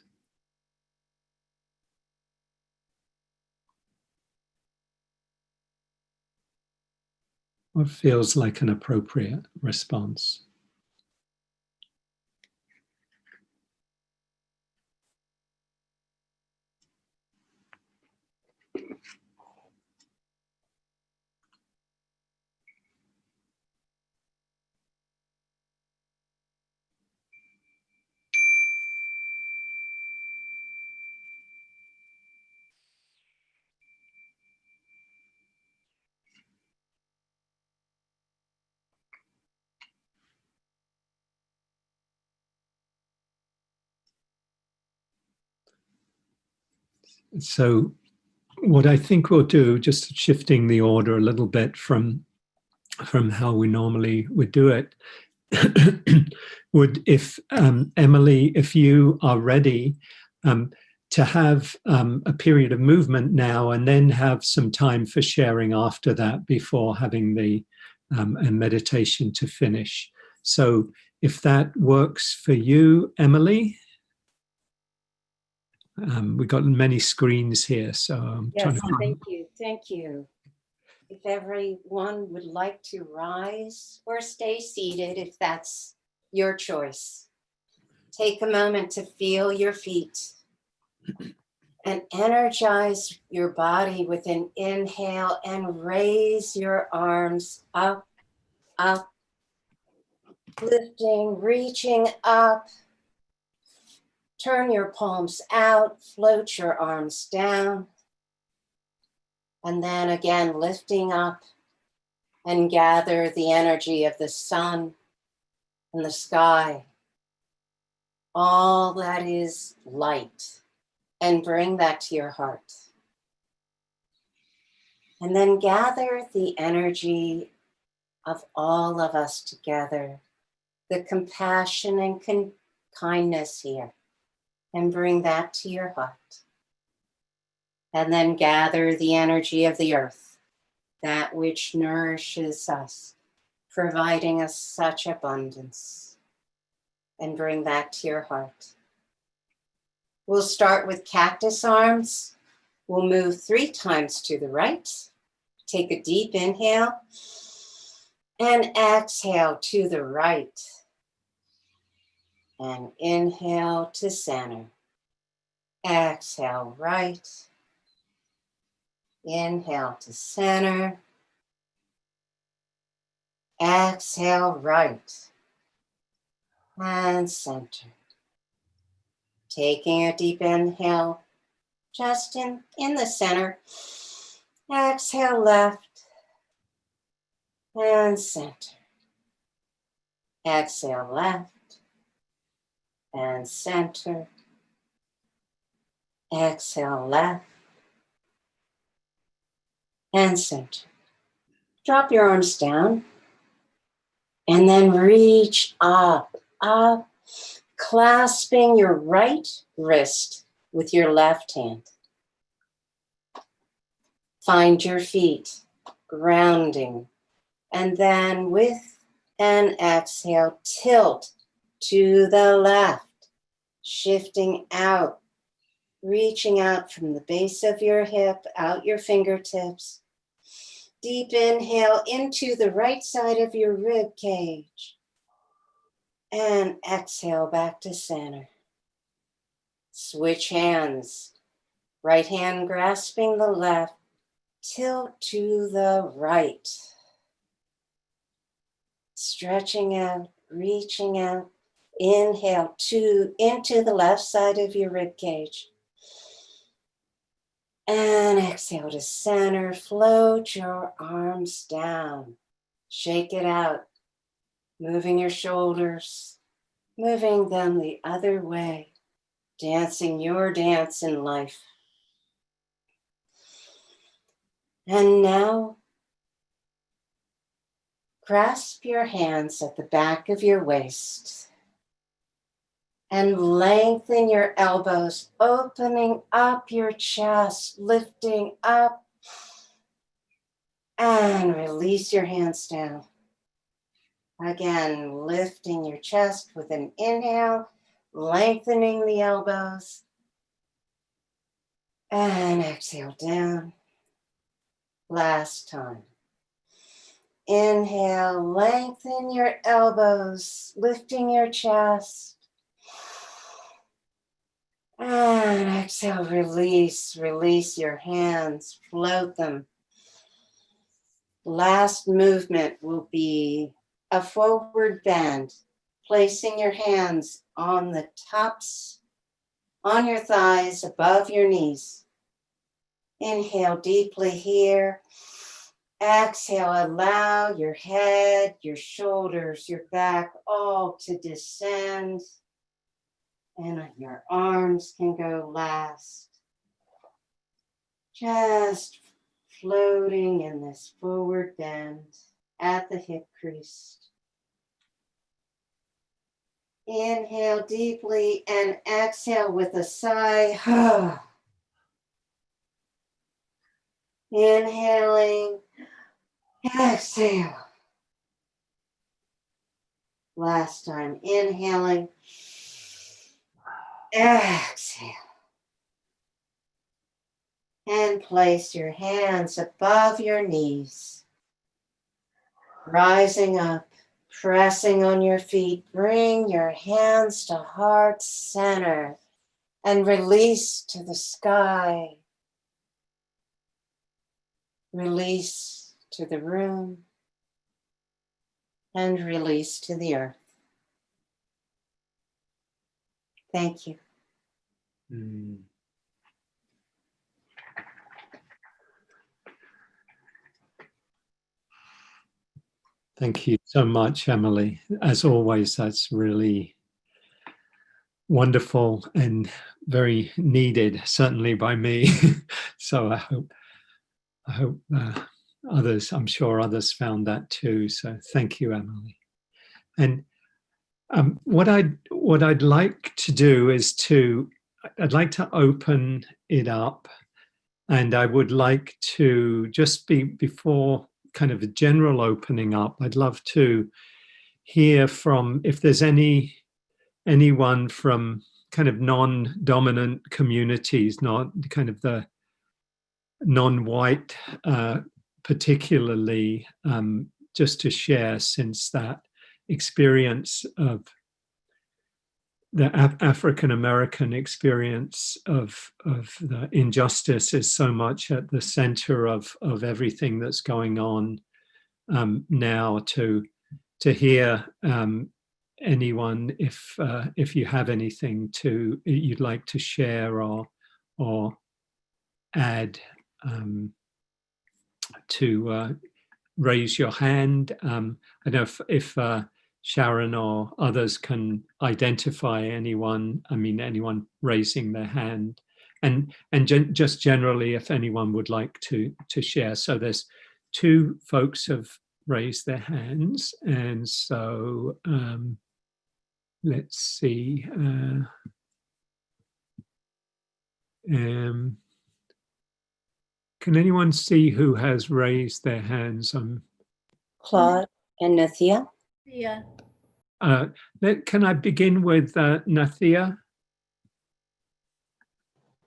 What feels like an appropriate response? So what I think we'll do, just shifting the order a little bit from how we normally would do it, would, if Emily, if you are ready, to have a period of movement now and then have some time for sharing after that before having the a meditation to finish. So if that works for you, Emily. We've got many screens here, so I'm yes, trying to... Thank you. If everyone would like to rise or stay seated, if that's your choice, take a moment to feel your feet and energize your body with an inhale and raise your arms up, up, lifting, reaching up. Turn your palms out, float your arms down. And then again, lifting up and gather the energy of the sun and the sky, all that is light, and bring that to your heart. And then gather the energy of all of us together, the compassion and kindness here, and bring that to your heart. And then gather the energy of the earth, that which nourishes us, providing us such abundance, and bring that to your heart. We'll start with cactus arms. We'll move 3 times to the right. Take a deep inhale and exhale to the right. And inhale to center. Exhale right. Inhale to center. Exhale right. And center. Taking a deep inhale just in the center. Exhale left and center. Exhale left and center. Exhale, left and center. Drop your arms down and then reach up, clasping your right wrist with your left hand. Find your feet grounding, and then with an exhale, tilt to the left, shifting out, reaching out from the base of your hip, out your fingertips. Deep inhale into the right side of your rib cage. And exhale back to center. Switch hands. Right hand grasping the left. Tilt to the right. Stretching out, reaching out. Inhale into the left side of your rib cage. And exhale to center. Float your arms down. Shake it out. Moving your shoulders. Moving them the other way. Dancing your dance in life. And now, grasp your hands at the back of your waist and lengthen your elbows, opening up your chest, lifting up, and release your hands down. Again, lifting your chest with an inhale, lengthening the elbows, and exhale down. Last time. Inhale, lengthen your elbows, lifting your chest. And exhale, release your hands, float them. Last movement will be a forward bend, placing your hands on the tops, on your thighs, above your knees. Inhale deeply here. Exhale, allow your head, your shoulders, your back all to descend. And your arms can go last. Just floating in this forward bend at the hip crease. Inhale deeply and exhale with a sigh. Inhaling, exhale. Last time, inhaling, exhale. And place your hands above your knees. Rising up, pressing on your feet. Bring your hands to heart center and release to the sky. Release to the room and release to the earth. Thank you. Thank you so much, Emily. As always, that's really wonderful and very needed, certainly by me. So I hope others, I'm sure others found that too. So thank you, Emily. And what I'd like to do is I'd like to open it up, and I would like to just before kind of a general opening up, I'd love to hear from, if there's anyone from kind of non-dominant communities, not kind of the non-white particularly, just to share, since that experience of the African American experience of the injustice is so much at the center of everything that's going on now. To hear anyone, if you have anything you'd like to share or add, to raise your hand. I know if Sharon or others can identify anyone, anyone raising their hand, and just generally if anyone would like to share. So there's two folks have raised their hands, and so let's see. Can anyone see who has raised their hands? Claude and Nathia. Yeah. Can I begin with Nathia?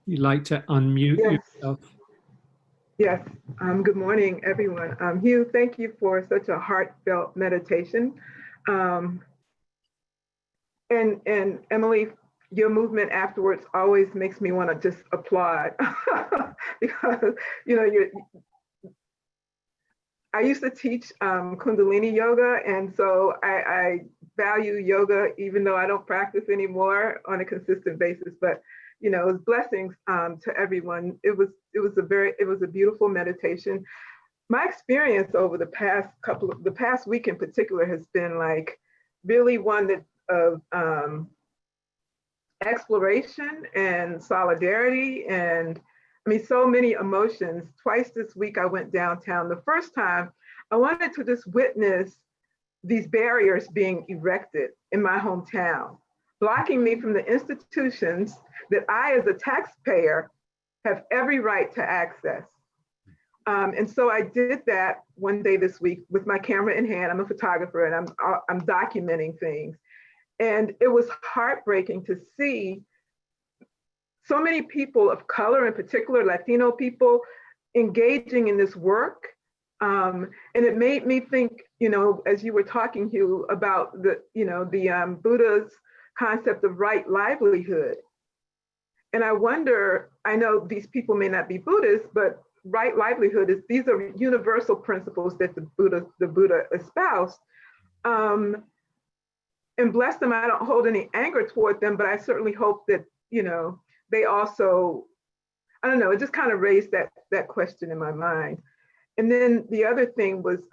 You'd like to unmute yourself? Yes. Good morning, everyone. Hugh, thank you for such a heartfelt meditation. And Emily, your movement afterwards always makes me want to just applaud because, I used to teach Kundalini yoga, and so I value yoga, even though I don't practice anymore on a consistent basis. But it was blessings to everyone. It was a beautiful meditation. My experience over the past week in particular has been like really one that of exploration and solidarity, and so many emotions. Twice this week I went downtown. The first time I wanted to just witness these barriers being erected in my hometown, blocking me from the institutions that I, as a taxpayer, have every right to access. And so I did that one day this week with my camera in hand. I'm a photographer, and I'm documenting things. And it was heartbreaking to see so many people of color, in particular Latino people, engaging in this work. And it made me think, as you were talking, Hugh, about the Buddha's concept of right livelihood. And I wonder, I know these people may not be Buddhists, but right livelihood these are universal principles that the Buddha espoused. And bless them, I don't hold any anger toward them, but I certainly hope that, they also, I don't know, it just kind of raised that question in my mind. And then the other thing was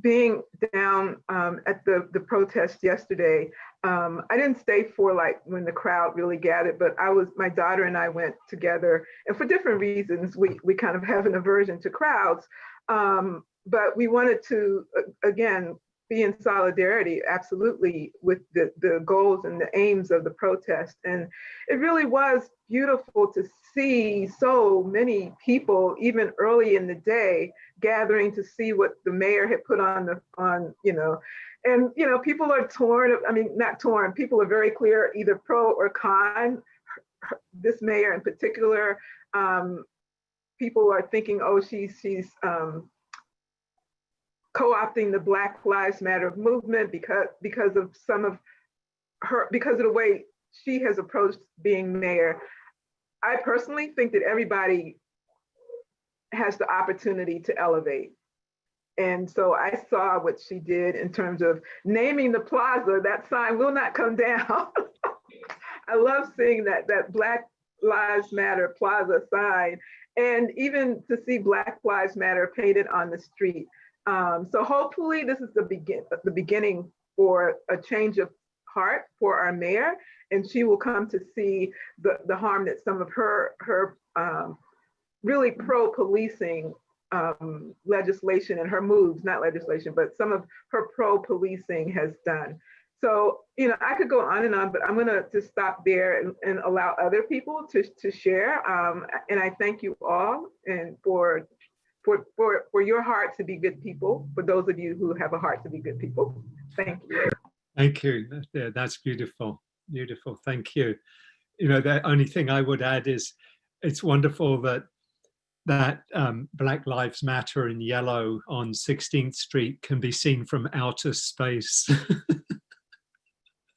being down at the protest yesterday. I didn't stay for like when the crowd really gathered, but my daughter and I went together, and for different reasons, we kind of have an aversion to crowds. But we wanted to, again, be in solidarity, absolutely, with the goals and the aims of the protest. And it really was beautiful to see so many people, even early in the day, gathering to see what the mayor had put on, and people are torn. Not torn, people are very clear, either pro or con. This mayor in particular, people are thinking, oh, she's co-opting the Black Lives Matter movement because of some of her, because of the way she has approached being mayor. I personally think that everybody has the opportunity to elevate. And so I saw what she did in terms of naming the plaza. That sign will not come down. I love seeing that Black Lives Matter plaza sign, and even to see Black Lives Matter painted on the street. So hopefully this is the beginning for a change of heart for our mayor, and she will come to see the harm that some of her really pro-policing legislation and her moves, not legislation, but some of her pro-policing has done. So, I could go on and on, but I'm gonna just stop there and allow other people to share. And I thank you all and for your heart to be good people, for those of you who have a heart to be good people. Thank you. Thank you. That's beautiful. Beautiful. Thank you. The only thing I would add is it's wonderful that Black Lives Matter in yellow on 16th Street can be seen from outer space.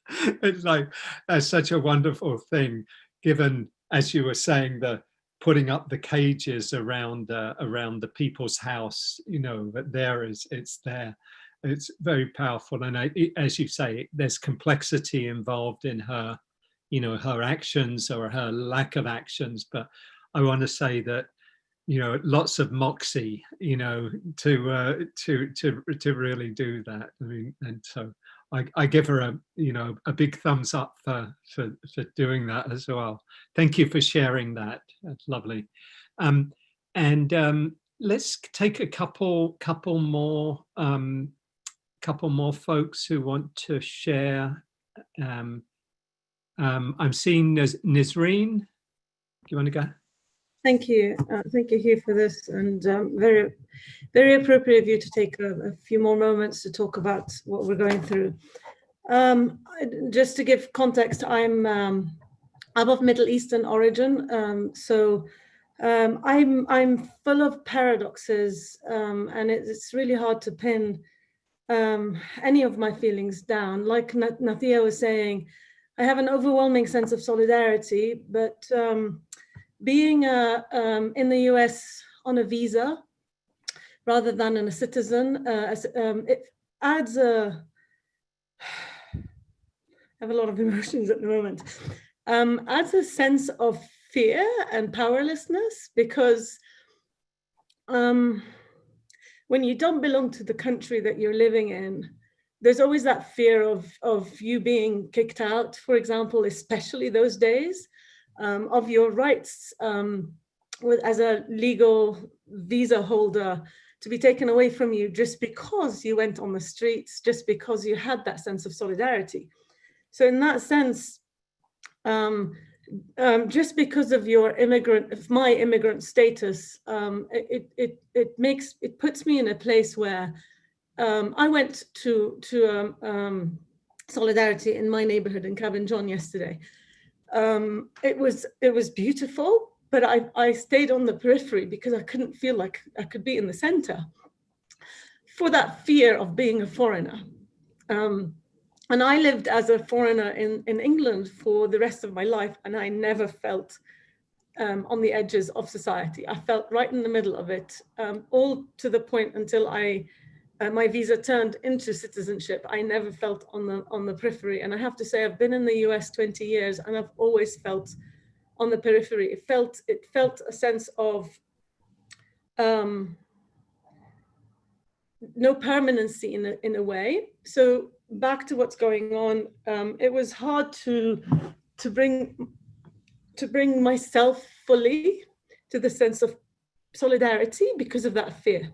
It's like, that's such a wonderful thing, given, as you were saying, the putting up the cages around the people's house, that it's there. It's very powerful. And as you say, there's complexity involved in her, her actions or her lack of actions. But I want to say that lots of moxie, to really do that. I mean, and so I give her a big thumbs up for doing that as well. Thank you for sharing that. That's lovely. And let's take a couple more folks who want to share. I'm seeing Nisreen. Do you want to go? Thank you, Hugh, for this, and very, very appropriate of you to take a few more moments to talk about what we're going through. Just to give context, I'm of Middle Eastern origin, so I'm full of paradoxes, and it's really hard to pin any of my feelings down. Like Nathia was saying, I have an overwhelming sense of solidarity, but being in the US on a visa rather than a citizen, it adds I have a lot of emotions at the moment, adds a sense of fear and powerlessness, because when you don't belong to the country that you're living in, there's always that fear of you being kicked out, for example, especially those days, of your rights as a legal visa holder to be taken away from you just because you went on the streets, just because you had that sense of solidarity. So in that sense, just because of my immigrant status, it puts me in a place where I went to Solidarity in my neighborhood in Cabin John yesterday. It was beautiful, but I stayed on the periphery because I couldn't feel like I could be in the center for that fear of being a foreigner. And I lived as a foreigner in England for the rest of my life, and I never felt on the edges of society. I felt right in the middle of it, all to the point until my visa turned into citizenship. I never felt on the periphery. And I have to say, I've been in the US 20 years, and I've always felt on the periphery. It felt a sense of no permanency in a way. So back to what's going on, it was hard to bring myself fully to the sense of solidarity because of that fear.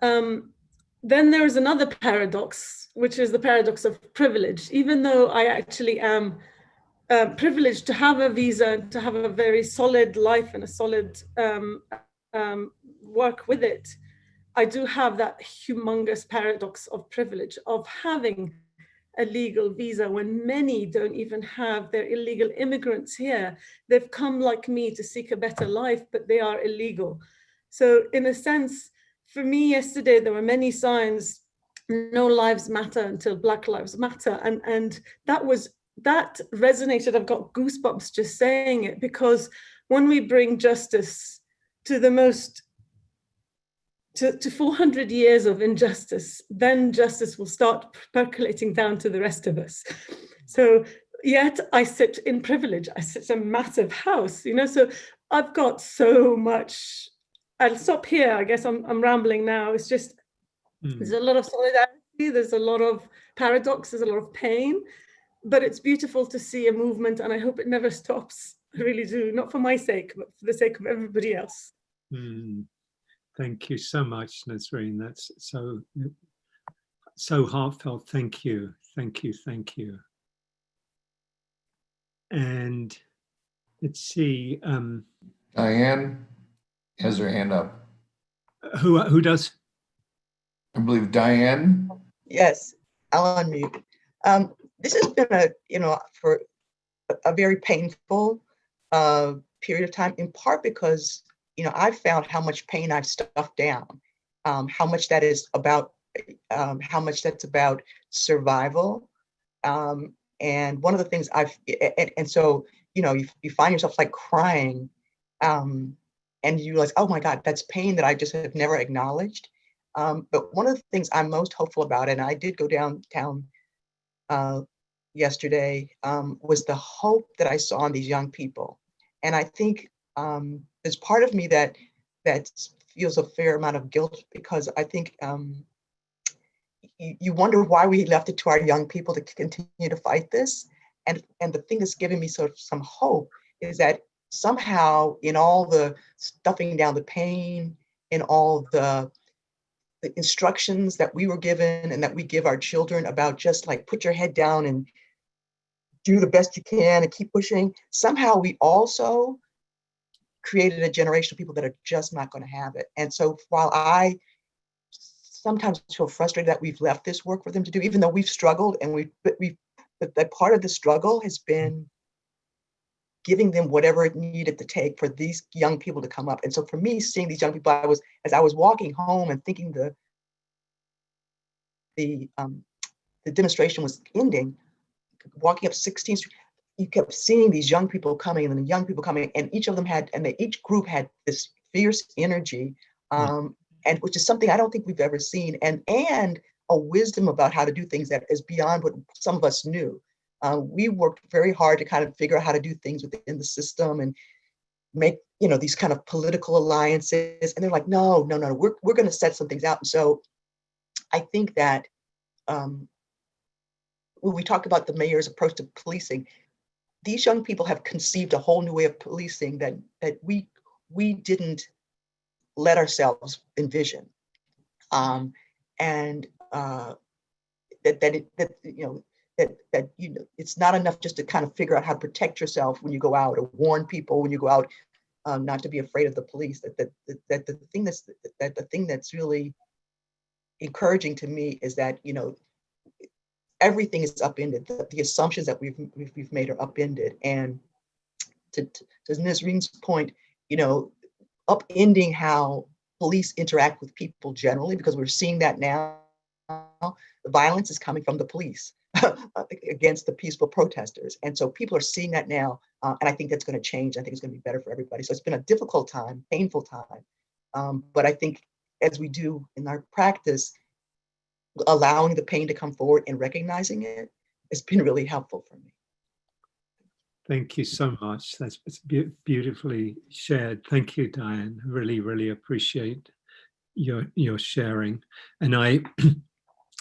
Then there is another paradox, which is the paradox of privilege. Even though I actually am privileged to have a visa, to have a very solid life and a solid work with it, I do have that humongous paradox of privilege of having a legal visa when many don't even have. They're illegal immigrants here. They've come like me to seek a better life, but they are illegal. So in a sense, for me yesterday, there were many signs, no lives matter until Black Lives Matter. And that resonated. I've got goosebumps just saying it, because when we bring justice to to 400 years of injustice, then justice will start percolating down to the rest of us. So yet I sit in privilege. I sit in a massive house, so I've got so much. I'll stop here. I guess I'm rambling now. It's just, there's a lot of solidarity. There's a lot of paradox. There's a lot of pain, but it's beautiful to see a movement, and I hope it never stops. I really do, not for my sake, but for the sake of everybody else. Thank you so much, Nazreen. That's so heartfelt. Thank you. And let's see. Diane has her hand up. Who does? I believe Diane. Yes, I'll unmute. This has been for a very painful period of time, in part because I've found how much pain I've stuffed down, how much that is about, how much that's about survival. And one of the things so you find yourself like crying, and you realize, oh my God, that's pain that I just have never acknowledged. But one of the things I'm most hopeful about, and I did go downtown yesterday, was the hope that I saw in these young people. And I think there's part of me that feels a fair amount of guilt, because I think you wonder why we left it to our young people to continue to fight this. And the thing that's giving me sort of some hope is that somehow, in all the stuffing down the pain, in all the instructions that we were given and that we give our children about just like put your head down and do the best you can and keep pushing, somehow we also created a generation of people that are just not going to have it. And so while I sometimes feel frustrated that we've left this work for them to do, even though we've struggled, and but that part of the struggle has been giving them whatever it needed to take for these young people to come up. And so for me, seeing these young people, as I was walking home and thinking the demonstration was ending, walking up 16th Street, you kept seeing these young people coming and the young people coming, and each of them each group had this fierce energy, and which is something I don't think we've ever seen, and a wisdom about how to do things that is beyond what some of us knew. We worked very hard to kind of figure out how to do things within the system and make, these kind of political alliances. And they're like, no, we're going to set some things out. And so I think that when we talk about the mayor's approach to policing, these young people have conceived a whole new way of policing that we didn't let ourselves envision, and it's not enough just to kind of figure out how to protect yourself when you go out, or warn people when you go out, not to be afraid of the police. The thing that's really encouraging to me is that everything is upended. The assumptions that we've made are upended, and to Nazreen's point, upending how police interact with people generally, because we're seeing that now. The violence is coming from the police against the peaceful protesters. And so people are seeing that now. And I think that's going to change. I think it's going to be better for everybody. So it's been a difficult time, painful time. But I think as we do in our practice, allowing the pain to come forward and recognizing it has been really helpful for me. Thank you so much. That's beautifully shared. Thank you, Diane. Really, really appreciate your sharing. And I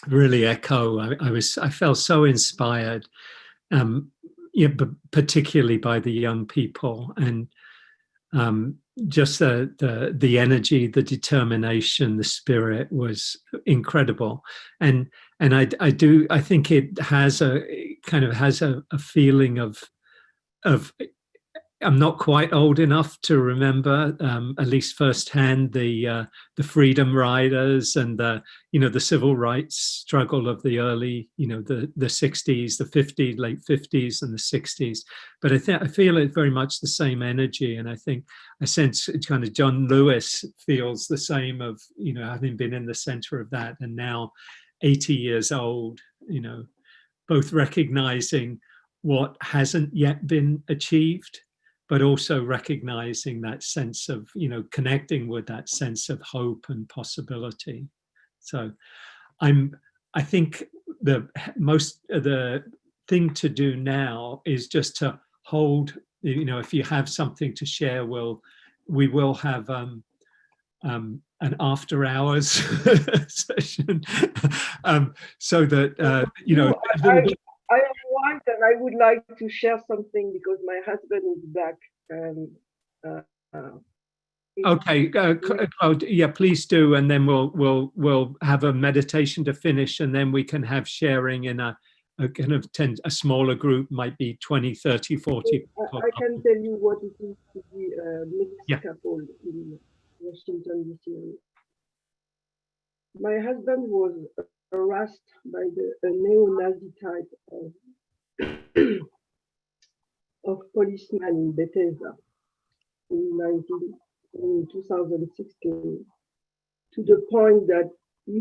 really echo. I felt so inspired, but particularly by the young people, and just the energy, the determination, the spirit was incredible. And I think it has a feeling of I'm not quite old enough to remember, at least firsthand, the freedom riders and the civil rights struggle of the early, the 60s, the 50s, late 50s and the 60s. But I feel it very much the same energy, and I sense kind of John Lewis feels the same of having been in the center of that, and now 80 years old, both recognizing what hasn't yet been achieved, but also recognizing that sense of, connecting with that sense of hope and possibility. So I think the thing to do now is just to hold, if you have something to share, we will have an after hours session, so that, I am white and I would like to share something because my husband is black. Okay, Claude, yeah, please do, and then we'll have a meditation to finish, and then we can have sharing in a kind of a smaller group, might be 20, 30, 40. I can tell you what it is to be a mixed couple in Washington, D.C. My husband was harassed by a neo-Nazi type of policeman in Bethesda in 2016, to the point that he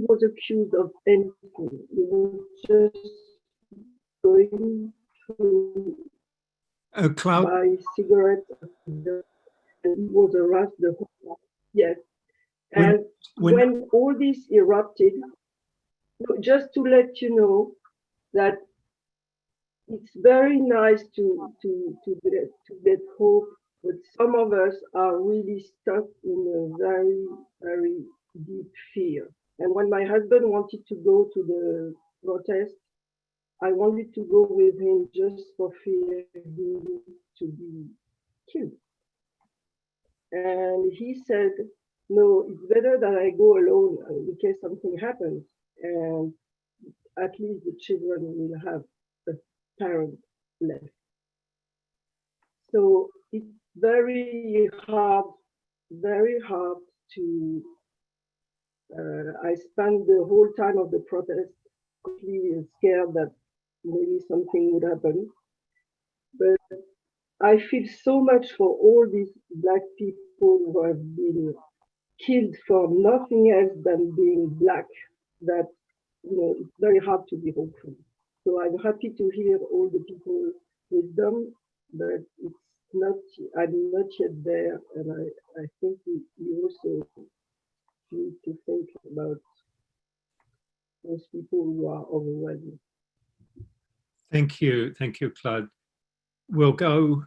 was accused of anything. He was just going to buy cigarettes, and he was harassed the whole time. Yes. And when all this erupted, just to let you know that it's very nice to get hope But some of us are really stuck in a very, very deep fear. And when my husband wanted to go to the protest, I wanted to go with him just for fear to be killed. And he said, no, it's better that I go alone in case something happens. And at least the children will have a parent left. So it's very hard to, I spent the whole time of the protest completely scared that maybe something would happen. But I feel so much for all these Black people who have been killed for nothing else than being Black, that, you know, it's very hard to be hopeful. So I'm happy to hear all the people wisdom, but it's not, I'm not yet there. And I think we also need to think about those people who are overwhelmed. Thank you, Claude. We'll go.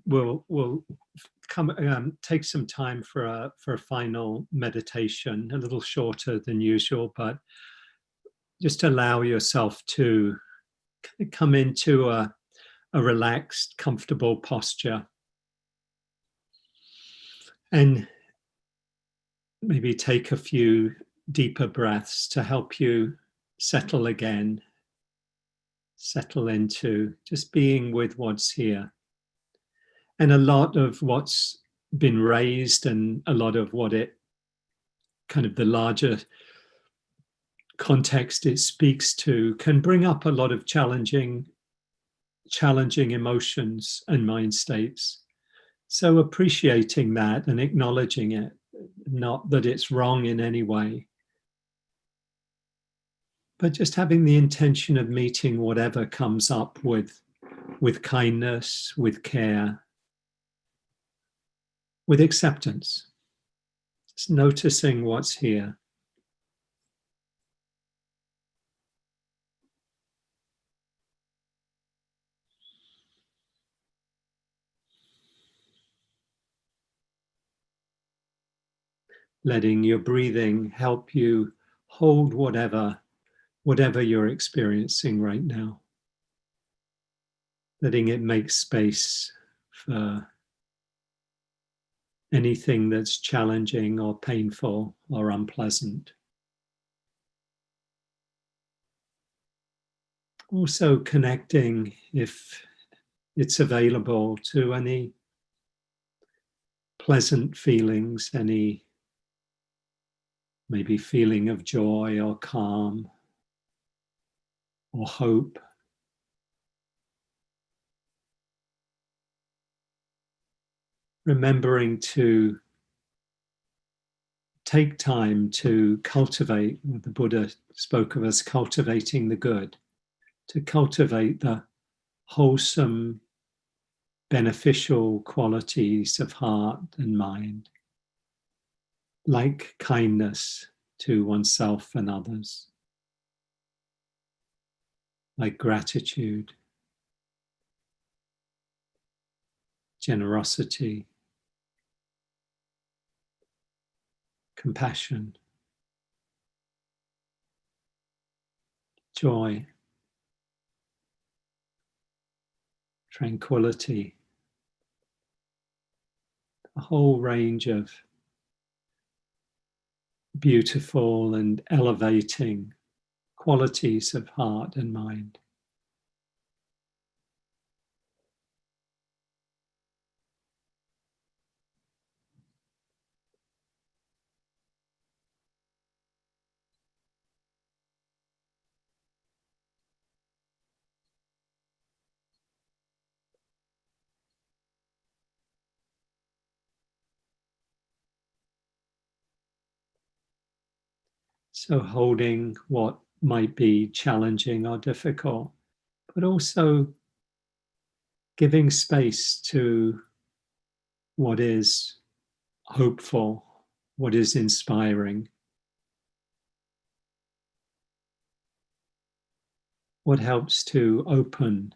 We'll come take some time for a final meditation, a little shorter than usual, but just allow yourself to come into a relaxed, comfortable posture, and maybe take a few deeper breaths to help you settle again. Settle into just being with what's here. And a lot of what's been raised and a lot of what it kind of the larger context it speaks to can bring up a lot of challenging emotions and mind states. So appreciating that and acknowledging it, not that it's wrong in any way, but just having the intention of meeting whatever comes up with kindness, with care, with acceptance. Just noticing what's here. Letting your breathing help you hold whatever you're experiencing right now. Letting it make space for anything that's challenging or painful or unpleasant. Also connecting, if it's available, to any pleasant feelings, any maybe feeling of joy or calm or hope. Remembering to take time to cultivate, the Buddha spoke of us cultivating the good, to cultivate the wholesome, beneficial qualities of heart and mind, like kindness to oneself and others, like gratitude, generosity, compassion, joy, tranquility, a whole range of beautiful and elevating qualities of heart and mind. So holding what might be challenging or difficult, but also giving space to what is hopeful, what is inspiring, what helps to open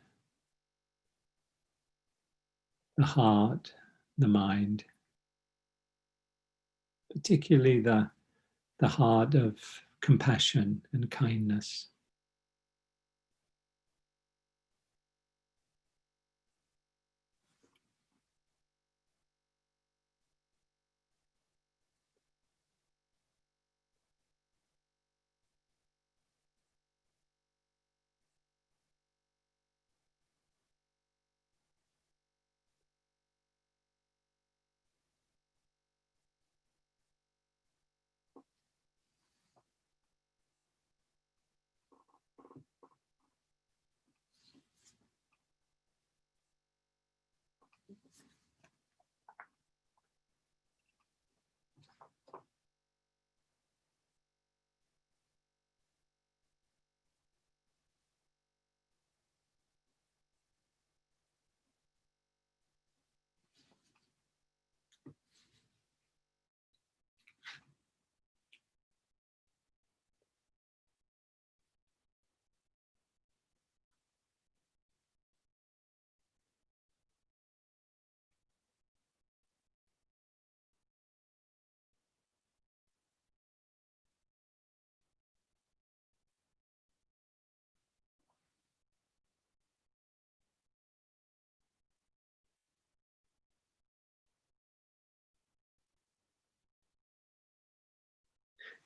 the heart the mind, particularly the heart of compassion and kindness.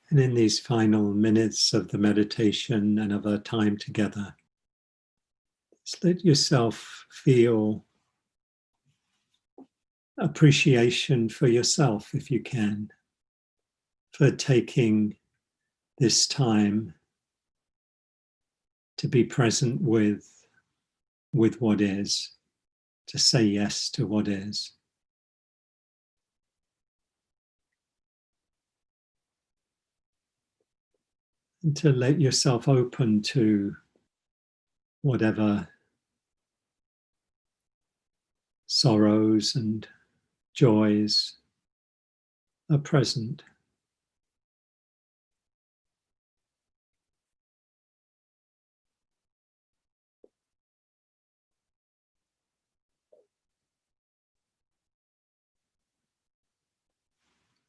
And in these final minutes of the meditation and of our time together, just let yourself feel appreciation for yourself, if you can, for taking this time to be present with what is, to say yes to what is. And to let yourself open to whatever sorrows and joys are present.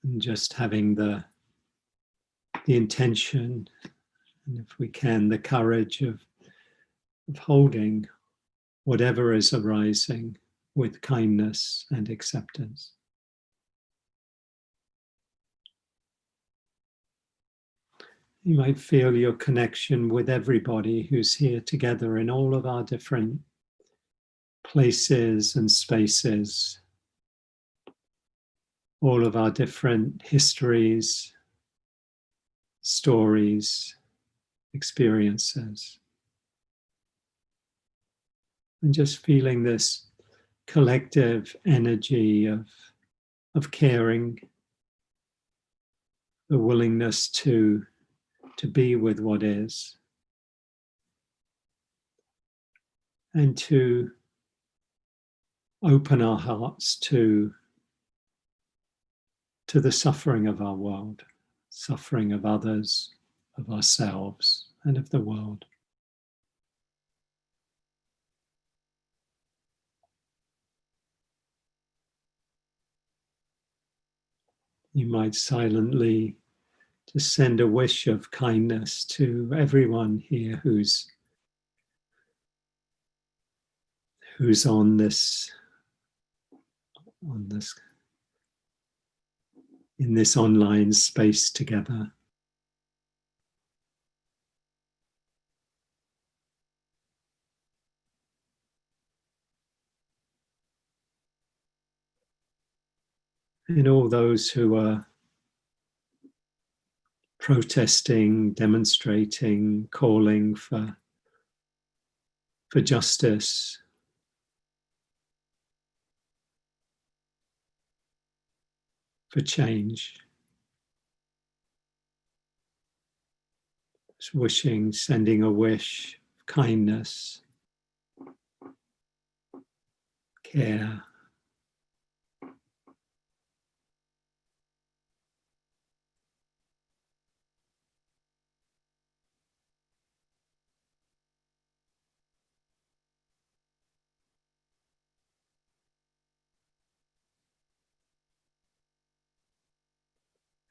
And just having the intention, and if we can, the courage of holding whatever is arising with kindness and acceptance. You might feel your connection with everybody who's here together in all of our different places and spaces, all of our different histories, stories, experiences. And just feeling this collective energy of caring, the willingness to be with what is, and to open our hearts to the suffering of our world, suffering of others, of ourselves, and of the world. You might silently just send a wish of kindness to everyone here who's on this in this online space together. And all those who are protesting, demonstrating, calling for justice, for change. Just wishing, sending a wish of kindness, care.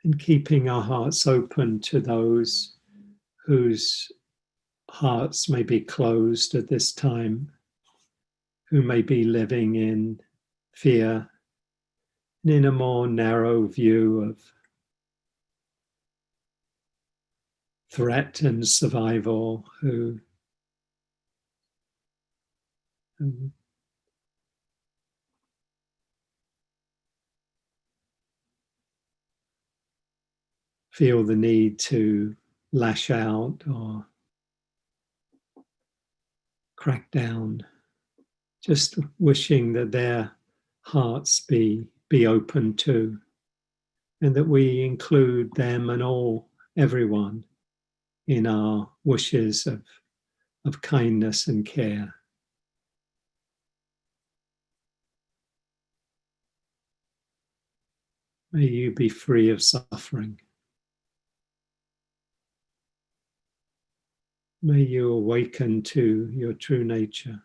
and keeping our hearts open to those whose hearts may be closed at this time, who may be living in fear and in a more narrow view of threat and survival, who feel the need to lash out or crack down, just wishing that their hearts be open too, and that we include them and everyone in our wishes of kindness and care. May you be free of suffering. May you awaken to your true nature.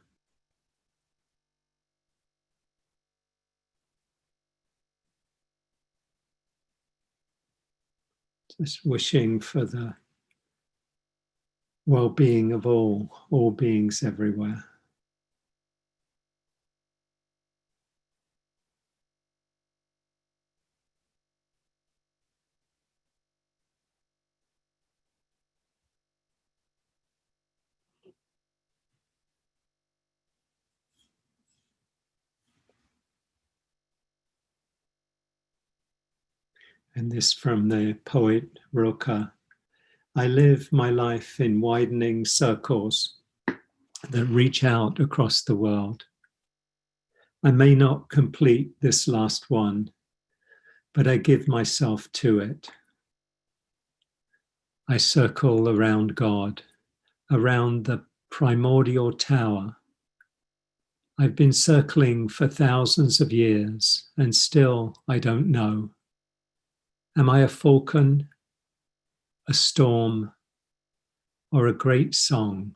Just wishing for the well-being of all beings everywhere. And this from the poet Rilke. I live my life in widening circles that reach out across the world. I may not complete this last one, but I give myself to it. I circle around God, around the primordial tower. I've been circling for thousands of years, and still I don't know. Am I a falcon, a storm, or a great song?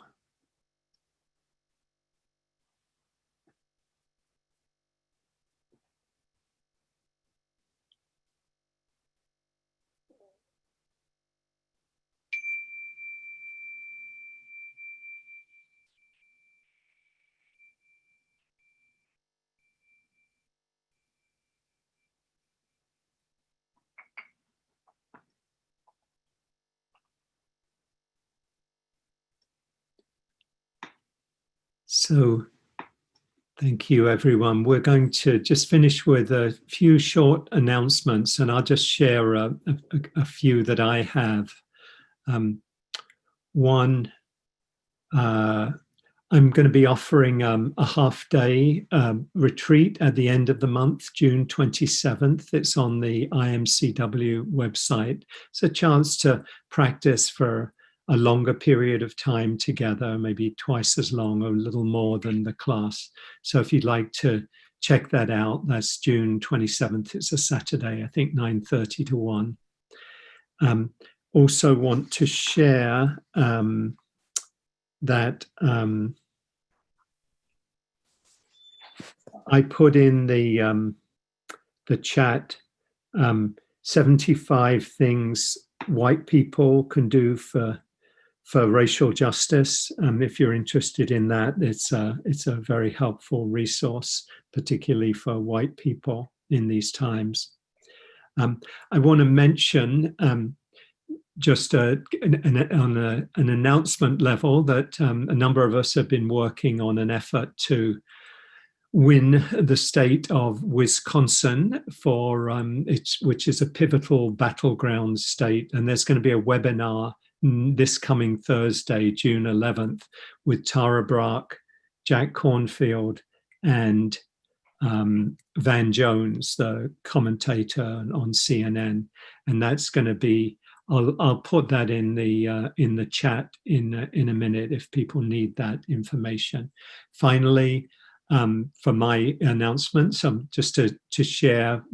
So, thank you, everyone. We're going to just finish with a few short announcements, and I'll just share a few that I have. One, I'm going to be offering a half-day retreat at the end of the month, June 27th. It's on the IMCW website. It's a chance to practice for a longer period of time together, maybe twice as long or a little more than the class. So if you'd like to check that out, that's June 27th. It's a Saturday, I think 9:30 to 1. Also want to share that I put in the chat 75 things white people can do for racial justice. If you're interested in that, it's a very helpful resource, particularly for white people in these times. I want to mention just on an announcement level that a number of us have been working on an effort to win the state of Wisconsin for which is a pivotal battleground state, and there's going to be a webinar this coming Thursday, June 11th, with Tara Brach, Jack Cornfield, and Van Jones, the commentator on CNN, and that's going to be. I'll put that in the chat in a minute if people need that information. Finally, for my announcements, just to share,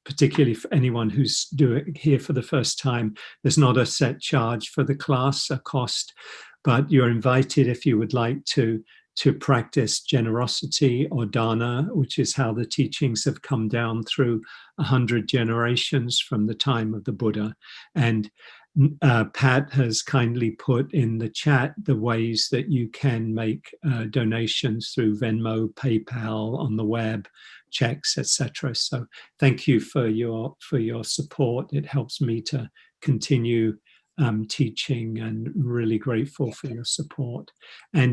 particularly for anyone who's here for the first time, there's not a set charge for the class, a cost, but you're invited if you would like to to practice generosity or dana, which is how the teachings have come down through 100 generations from the time of the Buddha. And Pat has kindly put in the chat the ways that you can make donations through Venmo, PayPal, on the web, checks, etc. So thank you for your support. It helps me to continue teaching, and really grateful for your support. And